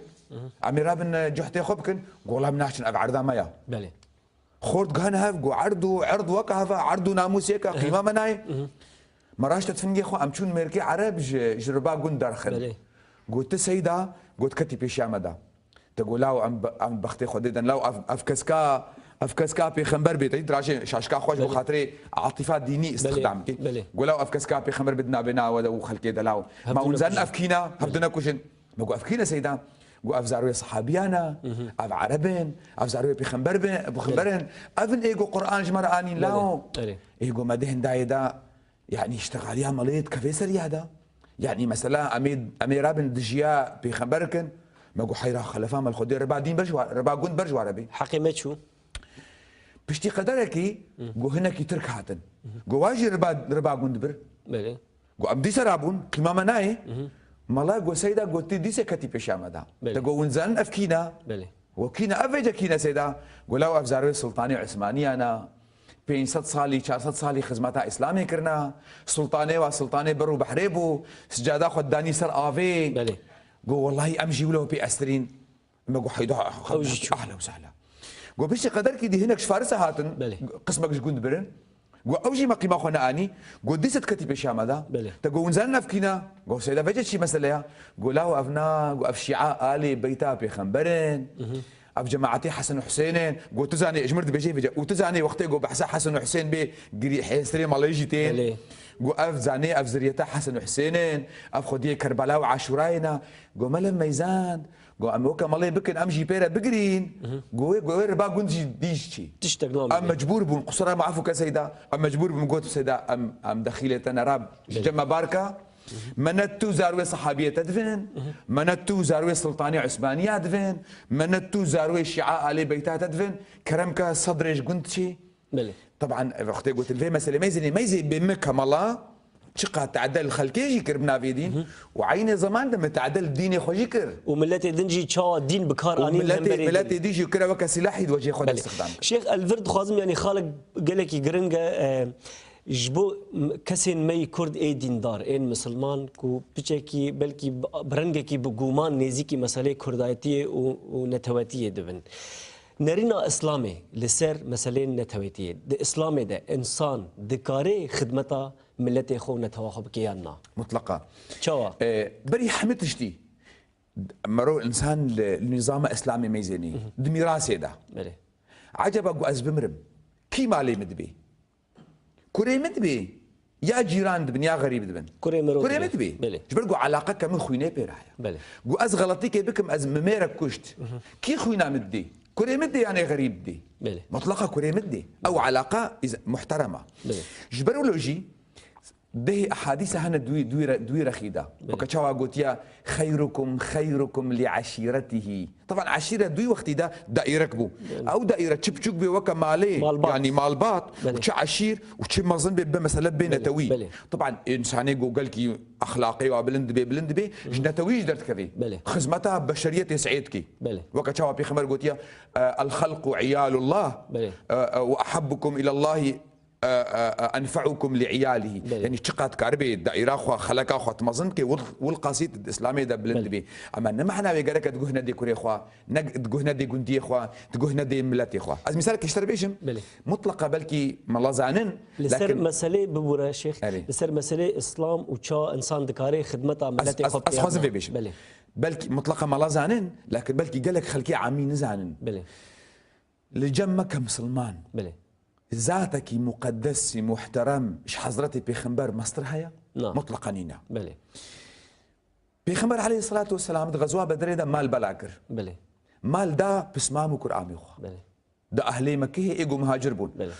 امي رابن جهتي خبكن قولا مناشن اب عرضا مايا بله خورد غانها قو عرض وكهفا عرض ناموسيكا قيمه مناي مراش تتفنجي خو امشون ميركي عرب جربا قندر خل قلت سيدا قلت كتي بيشي عمدا تقول لاو ام بختي خديدا لاو افكسكا بيخمبر بيتي دراشي شاشكا خوش بخاطري عاطفات ديني استخدام كي قول لاو افكسكا بيخمبر بدنا بنا وخلكي دلاو ما ونزن افكينا هبدنا كوشن ما قو افكينا سيدا قو افزاروي صحابيانا اف عربين افزاروي بخمبرن افن ايجو قران جمر اني لاو ايجو مدهن دايدا يعني اشتغاليها مليط كفيسر هذا يعني مثلا امي رابن دجيا بيخبركن ما قو حيرا خلفا مال خدي ربا دين برجوا ربا قند برجوا عربي حقيمت شو پشتی قدرکی گو هنکی ترک هاتن گو واجی ربا گوند بر بله گو ام دیسه رابون قیمه نای مالا گو سیدا گو تی دیسه کتی پیش آمده تا گو ونزن افکینا بله وكينا افيجا كينا سيدا قولوا افزاروي السلطاني عثماني انا 500 صالي 400 صالي خدمتها اسلامي كرنا سلطاني وسلطاني برو بحريبو سجاده خداني سر افي بله قول والله امشي ولا بي استرين ما قو حيدو اهلا وسهلا قول بيش قدر كي هناك فارسه هاتن بله قسمك جوند برن قول اوجي ما قيمه خونا اني قول ديست كتي شام هذا بله تقول نزلنا فينا قول سيدا فجت شي مساله قول لا افنا قول اف شيعاء الي بيتا بخنبرن اف جماعتي حسن وحسين قول تزاني اجمرت بيجي فجا وتزاني وقتي قول بحسا حسن وحسين بي قري حيسري ماليجيتين قول اف زاني اف زريتا حسن وحسين اف خديه كربلاء وعاشوراينا قول مال ميزان قو ام وكا مالي بكن امشي بيرا بقرين قو ربا قنجي ديشتي تشتغل ام مجبور بون قصرا ما عفو كسيدا ام مجبور بون قوت سيدا ام دخيله انا راب جمع باركه منتو زاروي صحابيه تدفن منتو زاروي سلطانيه عثمانيه تدفن منتو زاروي شيعاء علي بيتها تدفن كرمك صدرش قنتشي بله طبعا وقت قلت الفي مساله ميزي بمكه مالا شقها تعدل الخلكيجي كربنا في دين وعين زمان لما تعدل الدين خوجي كر وملتي دنجي تشاو الدين بكار اني ملتي ديجي كرا وك سلاح يوجه خد استخدام شيخ الفرد خازم يعني خالق قال لك جرنجا جبو كسين مي كرد اي ديندار ان مسلمان كو بيچكي بلكي برنگكي بگومان نزيكي مساله كردايتي ونتواتيه دبن نرينا اسلامي لسر مساله نتواتيه د اسلامي ده انسان دكاري خدمته ملتي خو نتواخب كيانا مطلقه شوا بري حمتشتي مرو انسان النظام الاسلامي ميزاني دميراسي ده بله عجبا قو ازبمرم كي مالي مدبي كوري مدبي يا جيران دبن يا غريب دبن كوري مدبي بله جبر قو علاقه كمن خوينه بيرايا بله قو از غلطي كي بكم از مميرك كشت كي خوينا مدي كوري مدي يعني غريب دي بله مطلقه كوري مدي او علاقه محترمه بله جبروا لوجي ده احاديث هنا دوي رخيده وكتشوا قوتيا خيركم لعشيرته طبعا عشيره دوي وقت ده دائره كبو او دائره تشبشوك بي وكا مالي يعني مالبات وتش عشير وتش مازن بمساله بينتوي طبعا انساني قالكي اخلاقي وبلند بي جنتوي جدرت كذي خدمتها بشريه يسعدكي وكتشوا بي خمر قوتيا الخلق عيال الله واحبكم الى الله انفعكم لعياله يعني تشقات كاربي الدائره خو خلقا خو تمزن كي والقصيد الاسلامي ده بلند بي اما نما حنا بيقرك تقول دي كوري خو تقول دي جندي خو تقول دي ملتي خو از مثال كشتر بيشم مطلقه بلكي ملازانن لسر مساله ببورا شيخ لسر مساله اسلام وشا انسان دكاري خدمته ملتي خو اسخوز في بيشم بلكي مطلقه ملازانن لكن بلكي قالك خلكي عامين زانن لجمك مسلمان ذاتك مقدس محترم ايش حضرتي بيخنبر مصدر هيا مطلقا نينا بلي بيخنبر عليه الصلاه والسلام غزوه بدر ده مال بلاكر بلي مال ده بسمام قرآن يخ بلي ده اهلي مكه ايجو مهاجر بون بلي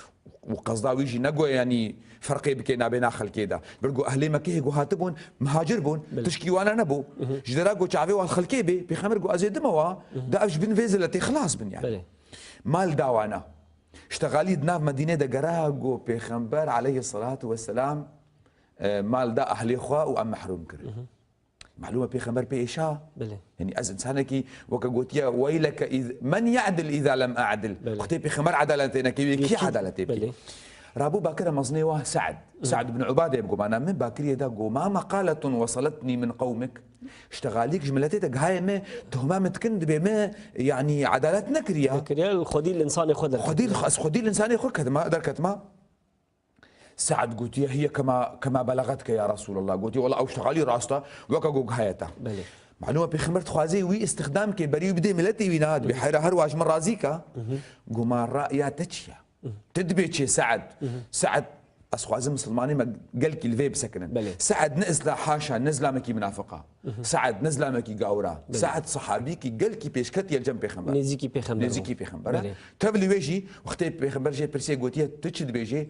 وقصدا ويجي نقو يعني فرقي بكينا بين خلق كده برجو اهلي مكه ايجو هاتبون مهاجر بون تشكي وانا نبو جدراجو شعبي والخلقي بيخمر جو ازيد موا ده اش بن فيزلتي خلاص بن يعني بلي مال داوانا اشتغالي دناف مدينة دقراقو بيخنبر عليه الصلاة والسلام مال دا أهلي خوا وأم محروم كري معلومة بيخنبر بإيشا يعني أز إنسانكي وكقوتيا ويلك من يعدل إذا لم أعدل وقتي بيخنبر عدالتنا كي عدالتي بي رابو باكر مصنيوه سعد بن عبادة يبقوا معنا من باكر يدقوا ما مقالة وصلتني من قومك اشتغاليك جملتك هاي ما تهمة متكند بما يعني عدالتنا كريا خدي الإنسان ياخذ خدي الإنسان ياخذ كتما قدر كتما سعد قلت هي كما بلغتك يا رسول الله قلت والله او اشتغالي راستا وكا هايتا معلومه بخمرت خوازي وي استخدام كي بري بدي ملتي ويناد بحيره هرواج من رازيكا قمار رأيا تشيا تدبيتشي سعد اسخوازم مسلماني ما قالك الفيب سكنن سعد نزله حاشا نزله مكي منافقه سعد نزله مكي قاورا سعد صحابيكي قالك بيشكت يا جنب بيخمبر نزيكي بيخمبر تبلي ويجي وقت بيخمبر جي برسي قوتيه تشد بيجي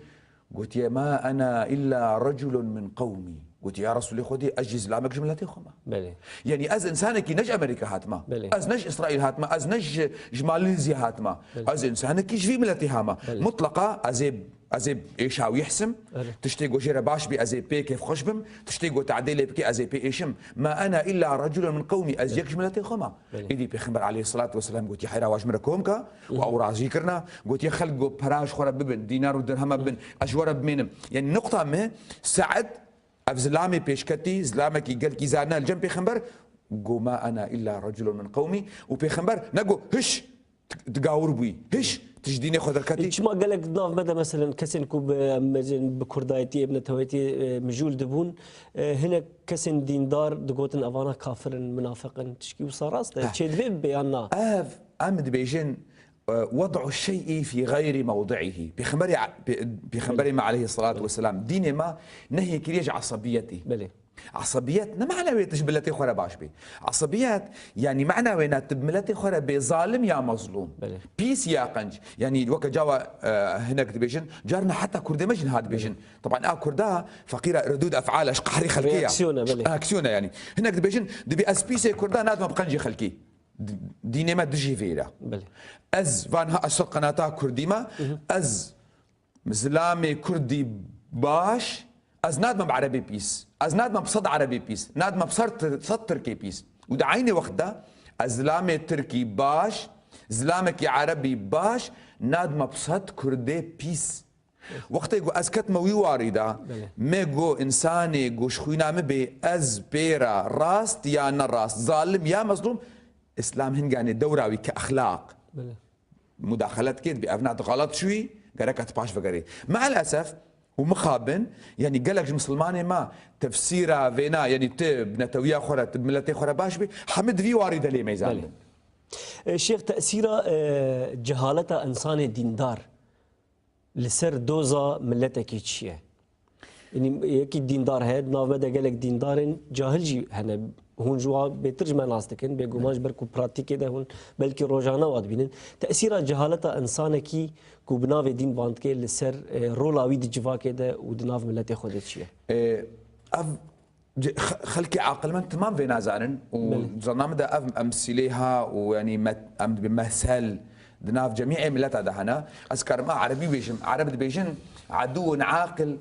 قلت ما أنا إلا رجل من قومي قلت يا رسول خودي اجي زلامك جملتي خما بله يعني از انسانك نج امريكا هاتما بله. از نج اسرائيل هاتما از نج ماليزيا هاتما از انسانك جوي ملتي هاما مطلقه ازيب ايشاو يحسم تشتي جيره باش بي ازي بي كيف خشبم تشتي جو تعديل بكي ازي بي ايشم ما انا الا رجل من قومي ازيك جملتي خما ايدي بيخبر عليه الصلاه والسلام قلت يا حيرا واش مركومكا او راجي كرنا قلت يا خلقوا براش خرب ببن دينار ودرهم ببن اجور بمنم يعني نقطه ما سعد افزلامي بيشكتي زلامك قال كي زعنا الجنب بيخبر قو ما انا الا رجل من قومي وبيخبر نقو هش تقاور بوي هش تجديني خذ الكتي شما قال لك ضاف مدى مثلا كسن كوب بكردايتي ابن تويتي مجول دبون هنا كسن ديندار دقوتن افانا كافر منافق تشكي وصاراست تشيد بيب بيانا امد بيجن وضع الشيء في غير موضعه بخبري ما عليه الصلاه والسلام دين ما نهي كريج عصبيتي بلي عصبيات معنى تجبلتي خرا باش بي عصبيات يعني معنى وين تبملتي خرا بي ظالم يا مظلوم بلي. بيس يا قنج يعني وقت جوا هناك دبيجن جارنا حتى كرد مجن هاد بيجن طبعا كردا فقيره ردود افعال قحري خلقيه اكسيونا يعني هناك دبيجن دبي اسبيسي كردا نادم بقنجي خلقي ديني ما دجي فيرا بلي از فانها اشر قناتا كرديما از زلامي كردي باش از نادم بعربي بيس از نادم بصد عربي بيس نادم بصد تركي بيس وده عيني وقت ده زلامي تركي باش زلامك يا عربي باش نادم بصد كردي بيس وقت يقول اسكت موي وارده ما جو انساني جو شخوينا مبي از بيرا راست يا نراست ظالم يا مظلوم اسلام هنجاني دوراوي كاخلاق مداخلات كده بأبناء غلط شوي قالك باش فقري مع الاسف ومخابن يعني قالك مسلماني ما تفسيرها فينا يعني بنتويا خورا ملتي خورا باش بي حمد في وارده لي ميزان الشيخ تاثير جهالته انسان ديندار لسر دوزا ملتك شيء يعني اكيد ديندار هاد ناف مدى قالك ديندار جاهل جي هنا هون جوا بترجمه ناستكن بيقوماش بركو براتيكي ده هون بلكي روجانا واد بينن تاثير جهالته انسانكي كو بناف دين باند كي لسر رولاوي دي جوا كده ودناف ملتي خودت شيء خلكي عاقل من تمام في نازارن وزنام ده امثليها ويعني بمثال دناف جميع ملتها دهنا اذكر ما عربي بيجن عرب بيجن عدو عاقل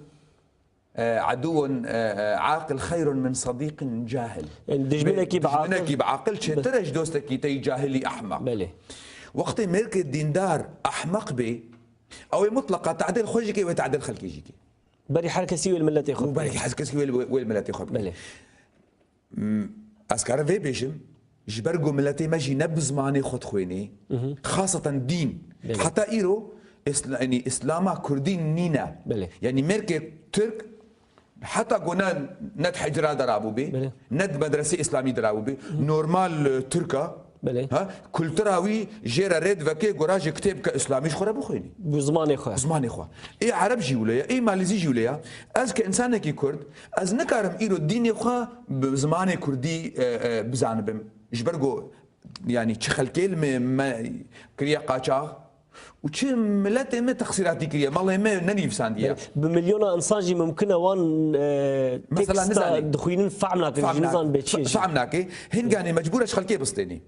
عاقل خير من صديق جاهل يعني دجمنكي بعاقل ترج دوستكي تي جاهلي احمق بلي وقت ملك الديندار احمق بي او مطلقه تعديل خوجكي وتعديل خلكيجيكي بري حركه سيوي الملتي خد وبري حركه سيوي الملتي خد بلي اسكار في بيجم جبرجو ملتي ماجي نبز ماني خد خويني خاصه دين بلي. حتى ايرو يعني اسلاما كردين نينا بلي. يعني ملك ترك حتى قلنا ند حجرة درابو بي ند مدرسة إسلامية درابو بي نورمال تركا ها كل تراوي جيرا ريد فكي قراج كتاب كإسلامي خورا بخويني بزماني خوا زماني خوا إيه عرب جيوليا إيه ماليزي جيوليا أز كإنسان كي كرد أز نكارم إيرو الدين خوا بزماني كردي بزانبم جبرجو يعني تشخل كلمة كريا قاچا وش ملاتي ما تقصيراتي كريا والله ما نني فسانديا بمليون انسان جي ممكن وان مثلا دخوين فعمناك نظام بيتشي فعمناك هن كان مجبور اشخل كي بسطيني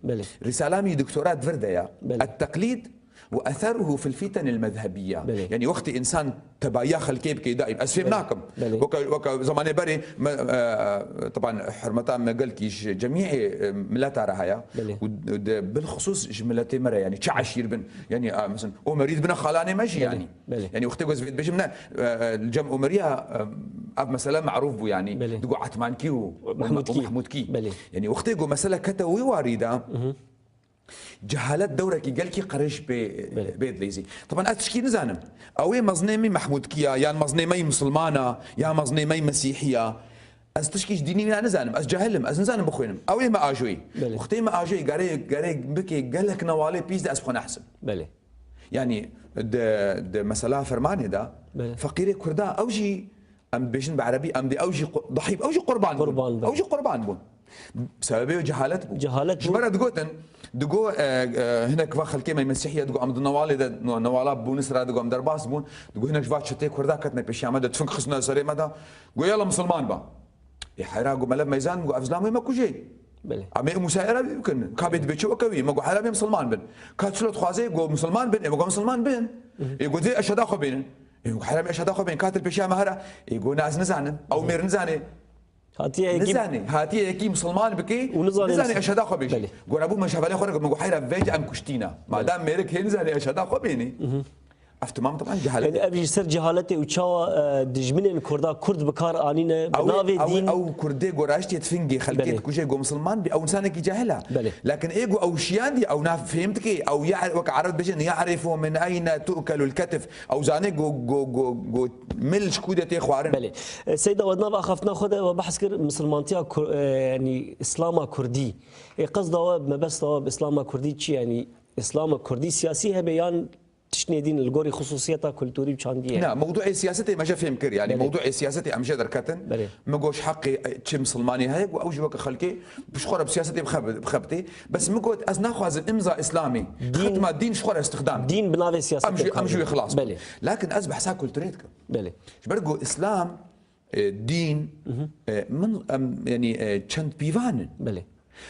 رسالامي دكتوراه فرديا التقليد واثره في الفتن المذهبيه بلي. يعني وقت انسان تبايا خلكيب كي دائم اسفهمناكم وكا زمان بري طبعا حرمتها ما قالكيش جميع ملاتا راهيا بالخصوص جملتي مره يعني تشعشير بن يعني مثلا مريض بنا خلاني ماشي يعني بلي. يعني وقت جوز بيجي من الجمع امريه اب مثلا معروف بو يعني تقول عثمانكي ومحمودكي يعني وقت جو مساله كتوي وارده جهالات دورك قالكي قريش بيد ليزي طبعا اتشكي نزانم اوي مظنمي محمود كيا يا مظنمي مسلمانه يا مظنمي مسيحيه از تشكيش ديني نزانم از جاهلم از نزانم بخوينم اوي ما اجوي وقتي ما اجوي قاري بكي قالك نوالي بيز اس بخون احسن بلي يعني د مساله فرماني دا فقيري كردا اوجي ام بيجن بعربي ام دي اوجي ضحيب اوجي قربان اوجي قربان بون بسبب جهالت جبرة دقوتن دقو هناك واخل كيما المسيحيه دقو ام نوالي نوالا بونسرا دقو ام درباس بون دقو هناك جوات شتي كردا كتنا بيشي عمد تفنك خصنا سري مدا قو يلا مسلمان با حيراقو ملب ميزان مقو افزلام ما كوجي بله امي مسائره يمكن كابيت بيتشو كوي مقو حرام مسلمان بن كاتشلو تخوازي جو مسلمان بن مقو مسلمان بن يقول زي اشهد اخو بين يقول حرام اشهد اخو بين كاتل بيشا مهره يقول ناس نزانن او مير نزاني هاتي مسلمان بكي نزاني اشهد اخو بيشي قول ابو ما شافالي خو مقو حيرا فيج ام كشتينا ما دام ميرك هي نزاني اشهد اخو بيني افتمام طبعا جهاله يعني ابي سر جهالته وتشاوا دجمنين كردا كرد بكار انينا بنافي دين او كردي غوراشتي تفنجي خلكيت كوجي جو مسلمان او انسانك جاهله لكن ايجو او شياندي او ناف فهمتك او يعرف عرض بجن يعرفوا من اين تؤكل الكتف او زاني جو مل شكودتي خوارن بله سيده ودنا اخفنا خذ بحث كر مسلمانتيا يعني اسلام كردي قصده ما بس اسلام كردي شي يعني اسلام كردي سياسي هي بيان تشنيدين الجوري خصوصيتها كلتوري بشانديه لا موضوع سياستي ما فهم كر يعني موضوع سياستي امشي دركتن ما جوش حقي تشي مسلماني هيك واوجي وك خلكي بشخره بسياستي بخبتي بس ما قلت از ناخذ امضاء اسلامي ختمه دين شخره استخدام دين بنافي سياستي امشي خلاص لكن از بحسها كلتوريتك بله برجو اسلام دين من يعني تشند بيفان بله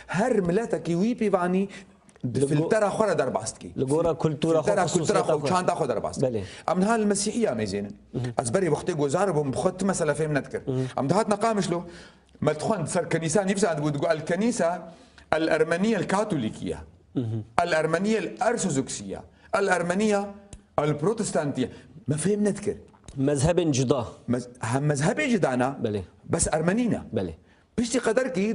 هر ملاتك وي بيفاني فلترا خورا درباستكي لغورا كلتورا خو شانتا خو درباست ام نهال المسيحيه ميزين ازبري وقتي جوزارب بخت مثلا فهم نذكر ام دهاتنا قامش له ما تخون صار كنيسه نفسها تقول الكنيسه الارمنيه الكاثوليكيه الارمنيه الارثوذكسيه الارمنيه البروتستانتيه ما فهم نذكر مذهب جدا مذهب جدانا بس ارمنينا بيشتي قدركي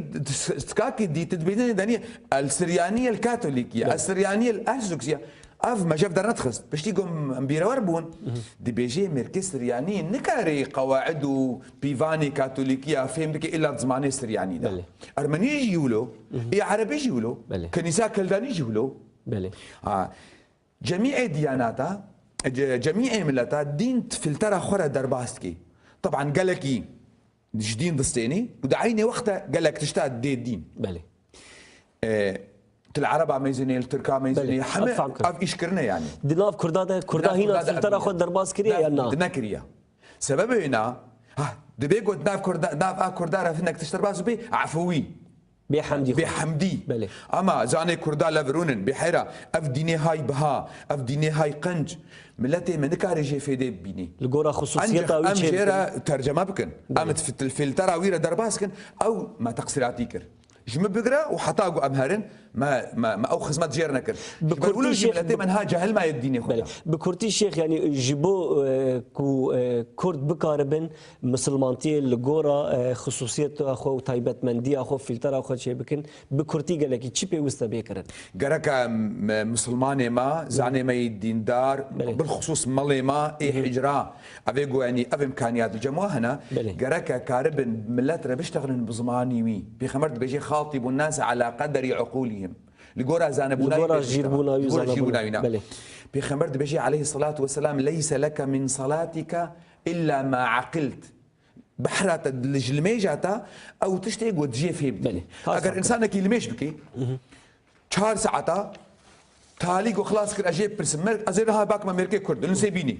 تكاكي دي تدبيني دانية السريانية الكاثوليكية السريانية الأرثوذكسية اف ما شاف در نتخص بيشتي قوم امبيرا وربون دي بيجي مركز سرياني نكاري قواعد بيفاني كاثوليكية فهمتك الا زماني سرياني ده ارمني يجيولو اي عربي يجيولو كنيسة كلداني يجيولو جميع دياناتا جميع ملتا دين فلترا خورا درباستكي طبعا قالكي جدين ضستيني ودعيني وقتها قال لك تشتاق دي الدين بله العرب ميزانيه التركا ميزانيه حما يشكرنا يعني دناف كردا هنا فلتر اخذ درباس كريا يا نا دناكريا سبب هنا دبيغو دناف كردا راه انك تشتر باس بي عفوي بحمدي بله اما زاني كردا لفرونن بحيره اف ديني هاي بها اف ديني هاي قنج ملتي من كارجي في دي بيني الجورا خصوصيتها امجيرا ترجمه بكن امت في التراوير درباسكن او ما تقصيراتيكر جم بقرا وحطاقوا امهرن ما او خدمات جير نكر بقولوا جملتي منها جهل ما يديني خو بكرتي الشيخ يعني جيبو كو كرد بكاربن مسلمانتي الجورا خصوصيت اخو تايبت مندي اخو فلتر اخو شي بكن بكرتي قال لك تشبي وستا بيكرن قرك مسلماني ما زعني ما يدين دار بالخصوص مالي ما اي حجره افيغو يعني اف امكانيات الجماعه هنا قرك كاربن ملات بيشتغل بزماني وي بخمرت بيجي خاطب الناس على قدر عقولهم لقورا زانبونا لقورا جيربونا بخمرت بيجي عليه الصلاة والسلام ليس لك من صلاتك إلا ما عقلت بحرات الجلميجاتا أو تشتيق وتجي فيه أجر إنسانك يلميش بكي شهر ساعتا تاليق وخلاص كر أجيب برسمر أزيرها باك ما ميركي كرد نسيبيني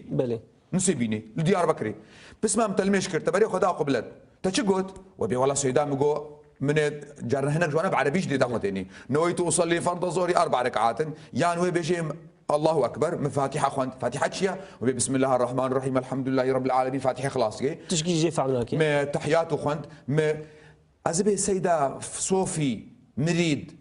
نسيبيني لديار بكري بس ما متلميش كرد تبري خدا قبلت تشقوت وبي والله سيدا مقو من جرنا هناك جوانا بعربيش دي دعوتيني نويت أصلي فرض ظهري 4 ركعات يانوي بيجي الله أكبر من فاتحة خوان فاتحة شيا وبسم الله الرحمن الرحيم الحمد لله رب العالمين فاتحة خلاص كي تشكي جي فعلناك ما تحيات وخوان ما أزبي سيدة صوفي مريد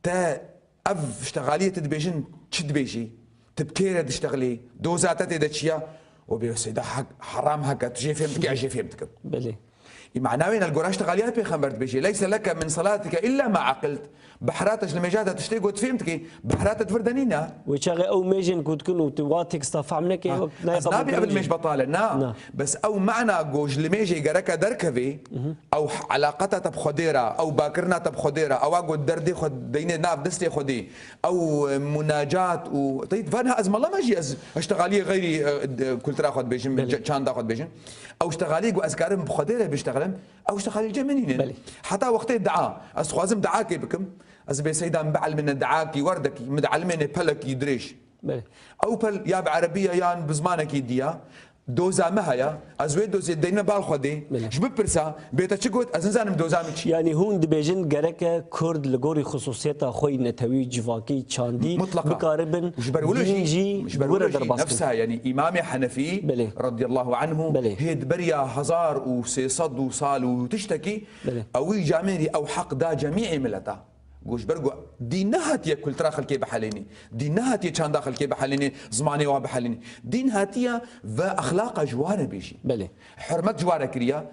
تا أف اشتغالية تدبيجن تشد بيجي تبكير تشتغلي دوزات تدشيا وبي سيدة حرام هكا تجي فهمتك أجي فهمتك بلي معناوين القراش تغاليات بيخمرت بيجي ليس لك من صلاتك الا ما عقلت بحراتش لما جات تشتي قلت فهمتك بحرات تفردنينا وشغل او ميجن كنت كنو تواتك استفهمنك نابي قبل مش بطاله نا بس او معنى جوج لميجي قرك دركفي او علاقتها تبخديره او باكرنا تبخديره او اقعد دردي خد ديني ناف دستي خدي او مناجات طيب فانها ازم الله ما اجي اشتغالي غيري كنت راخذ بيجن كان تاخذ بيجن او اشتغالي واذكارهم بخديره بيشتغل او اشتغالي الجمنين حتى وقت الدعاء استخوازم دعاكي بكم أزبي سيدا مبعل من دعاكي وردكي مدعلمين بلك يدريش أو بل يا بعربية يان بزمانك يديا دوزا ما هيا ازوي دوزي دينا بالخدي جبت برسا بيتا تشغوت ازنزانم دوزامي يعني هون دبيجن جرك كرد لغوري خصوصيات خوي نتوي جواكي تشاندي مطلقا بقاربن دينجي ورا نفسها يعني امام حنفي بلي. رضي الله عنه بلي. هي دبريا هزار وسيصد وصال وتشتكي بلي. او جامري او حق دا جميع ملتا گوش برگو دین نهاتیه کلترا خلکی بحلینی دین نهاتیه چند خلکی بحلینی زمانی و بحلینی دین هاتیه و اخلاق جواره بیشی بله حرمت جواره کریا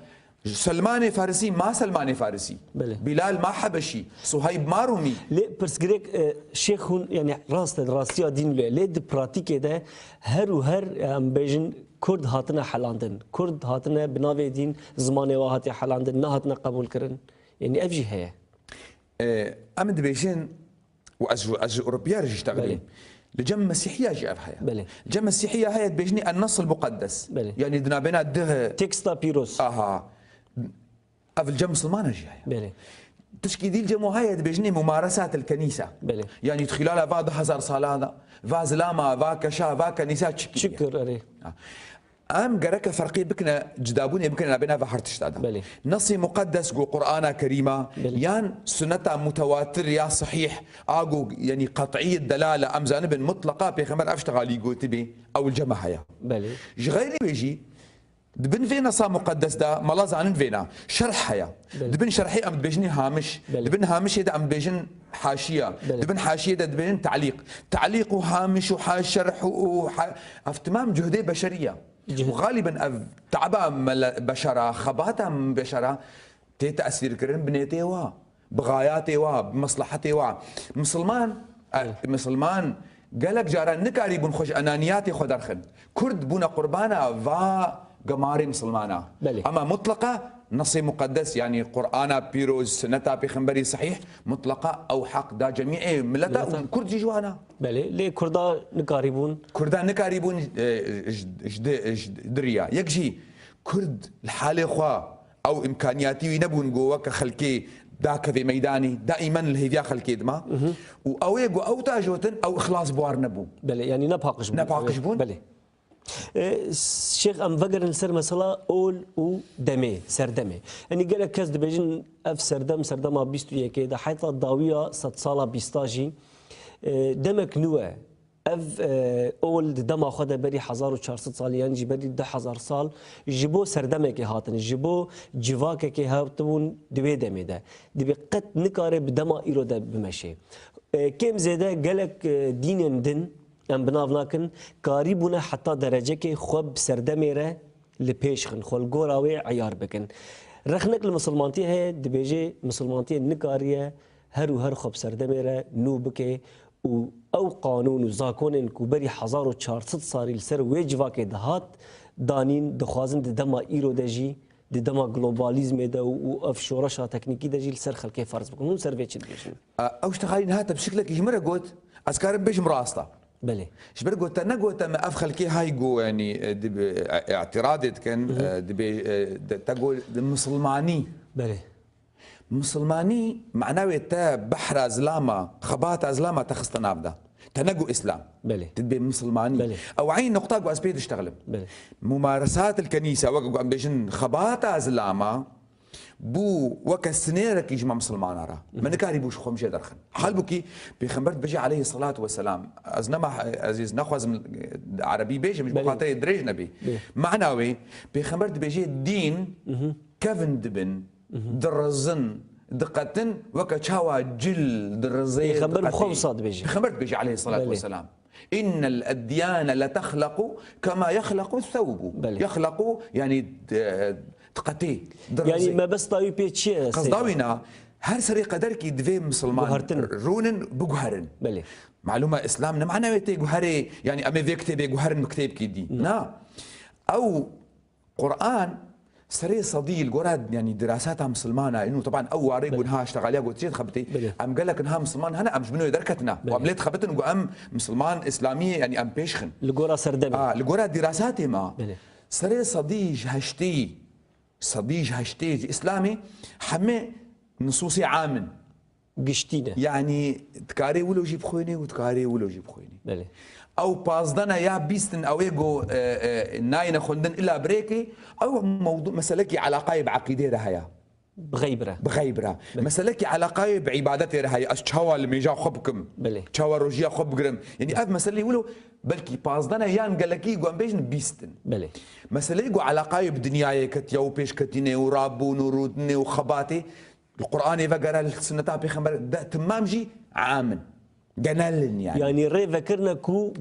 سلمان فارسي ما سلمان فارسي بله. بلال ما حبشي صهيب ما رومي ليه برسجريك شيخ هون يعني راستيا دين ليه دي براتيك ده هر وهر بيجن كرد هاتنا حلاندن كرد هاتنا بناوي دين زمانه وهاتي حلاندن نه هاتنا قبول كرن يعني افجي هي امن دبيشين واز اوروبيا يشتغلين لجم مسيحيه جاء بها جم مسيحيه هي بيجني النص المقدس بلي. يعني دنا بينا ده تكستا بيروس اف الجم مسلمان جاي تشكي دي الجمو هاي بيجني ممارسات الكنيسه بلي. يعني خلال بعض هزار صلاه فاز لاما فا كشا فا كنيسه شكر اري ام قرك فرقي بكنا جدابوني بكنا بينا فحرتش هذا نصي مقدس جو قرانا كريمه يان سنتا متواتر يا صحيح اقو يعني قطعي الدلاله ام زانب مطلقه بخمر اشتغالي قوتبي او الجماعه يا بلي غيري بيجي دبن فينا صا مقدس دا ملاز عن فينا شرح يا دبن شرحي ام بيجني هامش دبن هامش دا ام بيجن حاشيه دبن حاشيه دا دبن تعليق وهامش وشرح افتمام جهدي بشريه وغالبا تعبا بشرة خباتا بشرة تأثير كرن بنيتي وا بغاياتي وا بمصلحتي وا مسلمان قالك جارا نكاري بن خوش انانياتي خدرخن كرد بونا قربانا فا قماري مسلمانا اما مطلقه نصي مقدس يعني قرانا بيروز سنتا بخنبري صحيح مطلقه او حق دا جميع ملتا كرد جوانا بله ليه كردا نكاريبون دريا يكجي كرد الحاله خوا او امكانياتي نبون جوا كخلكي ذاك في ميداني دائما الهيفيا خلكي دما او يجو او تاجوتن او اخلاص بوار نبو بله يعني نبهاقش بون بله شيخ ام فقر السر مثلا اول و دمي سردمي يعني قال لك كاز دبيجن اف سردم بيستو يكيدا حيث الضاويه 6 صاله بيستاجي دمك نوع اف اول دما خدا بري 1400 سال يعني جبري 10000 سال جيبو سردمك هاتن جيبو جواكك هاتون دوي دمي ده دبي قد نكاره بدما ايرو ده بمشي كم زياده قال لك دين دن ام بنافناكن قريبنا حتى درجه كي خوب سردميره لبيشخن خول غوراوي عيار بكن رخنك المسلمانتي هي دبيجي مسلمانتي نكاريه هر خوب سردميره نوبكي او قانون وزاكون كوبري 1400 صاري لسر ويجواكي دهات دانين دخوازن دما ايرو دجي دما جلوباليزم ده واف شورشا تكنيكي دجي لسر خلكي فرض بكون سيرفيتش ديشن او اشتغالين هات بشكلك يجمره قوت اسكار بيش مراسطه بله شبر قلت انا قلت ما افخل كي هاي جو يعني اعتراض كان تقول مسلماني بله مسلماني معناه تا بحر ازلاما خبات ازلاما تخصنا بدا تنقو اسلام بله تدبي مسلماني بله او عين نقطه جو اسبيد اشتغل بله ممارسات الكنيسه وقع بيجن خبات ازلاما بو وك سنيرك يجمع مسلمان راه ما نكاري بوش خمشه درخن حال بوكي بيخمرت بيجي عليه الصلاه والسلام ازنما عزيز نخوز عربي بيجي مش بخاطر دريج نبي معناوي بيخمرت بيجي الدين كفن دبن درزن دقتن وكتشاوا جل درزي خبر بخمصات بيجي خبرت بيجي عليه الصلاه والسلام ان الاديان لتخلق كما يخلق الثوب يخلق يعني تقتي يعني ما بس طاوي بيتشي قصداوينا هر سريقه دركي دفي مسلمان رونن بجوهرن بلي معلومه اسلامنا معنا ويتي جوهري يعني امي فيكتي جوهرن مكتب كيدي لا او قران سري صديق الجراد يعني دراساتها مسلمانه انه طبعا او واري ونها اشتغاليه قلت شيء خبتي ام قال لك انها مسلمان هنا ام بنو دركتنا وعملت خبتن وام مسلمان اسلاميه يعني ام بيشخن الجرا سردبي الجراد دراساتي ما سري صديق هشتي اسلامي حمي نصوصي عامن گشتینه يعني تكاري ولو جيب خويني وتكاري ولو جيب خويني بله او بازدنا يا بيستن او يجو ناين خلدن الا بريكي او موضوع مسلكي علاقه بعقيده رهيا بغيبره مسلكي علاقه بعبادتي رهيا اشتشوا الميجا خبكم بله تشوا روجيا خب جرم يعني اف مسلي ولو بلكي بازدنا يان قالكي جو بيجن بيستن بله مسلي جو علاقه بدنياي كتيو بيش كتيني ورابون ورودني وخباتي القران يفقر السنه تاع بيخمر تمام جي عامن جنالن يعني ري ذكرنا كو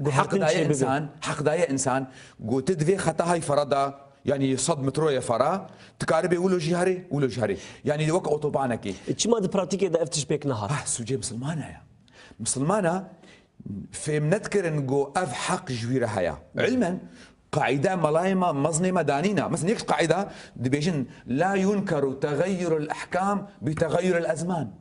حق دايا انسان قو تدفي خطا هاي فردا يعني صد مترو فرا تكاربي ولو جهري يعني وك اوتوبانكي تشما د براتيكي دا افتش بيك نهار سوجي مسلمانه يا مسلمانه في منذكر نقو اف حق جويره هيا علما قاعدة ملايمة مظنمة دانينا مثلا يكش قاعدة دبيجن لا ينكر تغير الأحكام بتغير الأزمان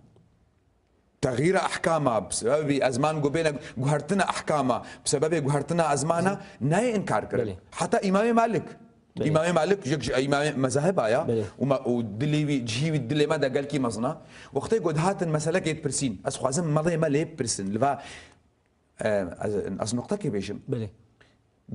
تغيير أحكامها بسبب أزمان قبينا قهرتنا أحكامها بسبب قهرتنا أزمانها ناي إنكار كرل حتى إمام مالك إمام مالك يجي إمام مذاهب آيا ودلي جيب دلي ما دا قال كي مزنا وقت يقول هات المسألة كيت برسين أسخوازم مضي ما ليه برسين لفا أز نقطة كي بيجم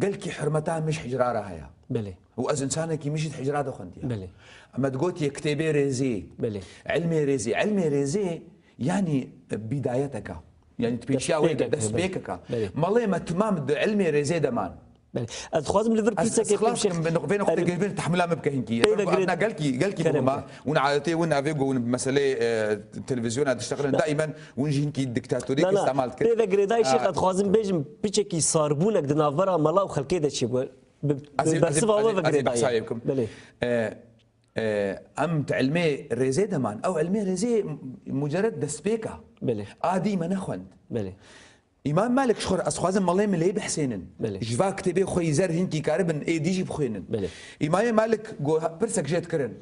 قال كي حرمتها مش حجرارة هيا بلي وأز إنسانك كي مشيت حجرارة خنديها بلي أما تقول يكتبي ريزي بلي علمي ريزي يعني بدايتك يعني تبيشاوي دسبيكك مالي ما تمام علمي ريزي دمان بلي اتخوازم ليفر بيتسا كيف خلاص بين وقت قلبين تحملها مبكهنكي انا قال كي بوما ونعاتي ونافيغو مساله التلفزيون تشتغل دائما ونجينكي ديكتاتوريك استعملت كده اذا قريداي شيخ اتخوازم بيجم بيتشكي صاربونك دنافرا ملا وخلكي دا شي بس هو قريداي بلي ام علمي ريزي دمان او علمي ريزي مجرد دسبيكه بلي عادي ما نخوند بلي امام مالك شخور اسخوازم مالي ملي بحسينن جفا كتبي خوي زر هنكي كاربن اي ديجي بخوينن امام مالك جو برسك جيت كرن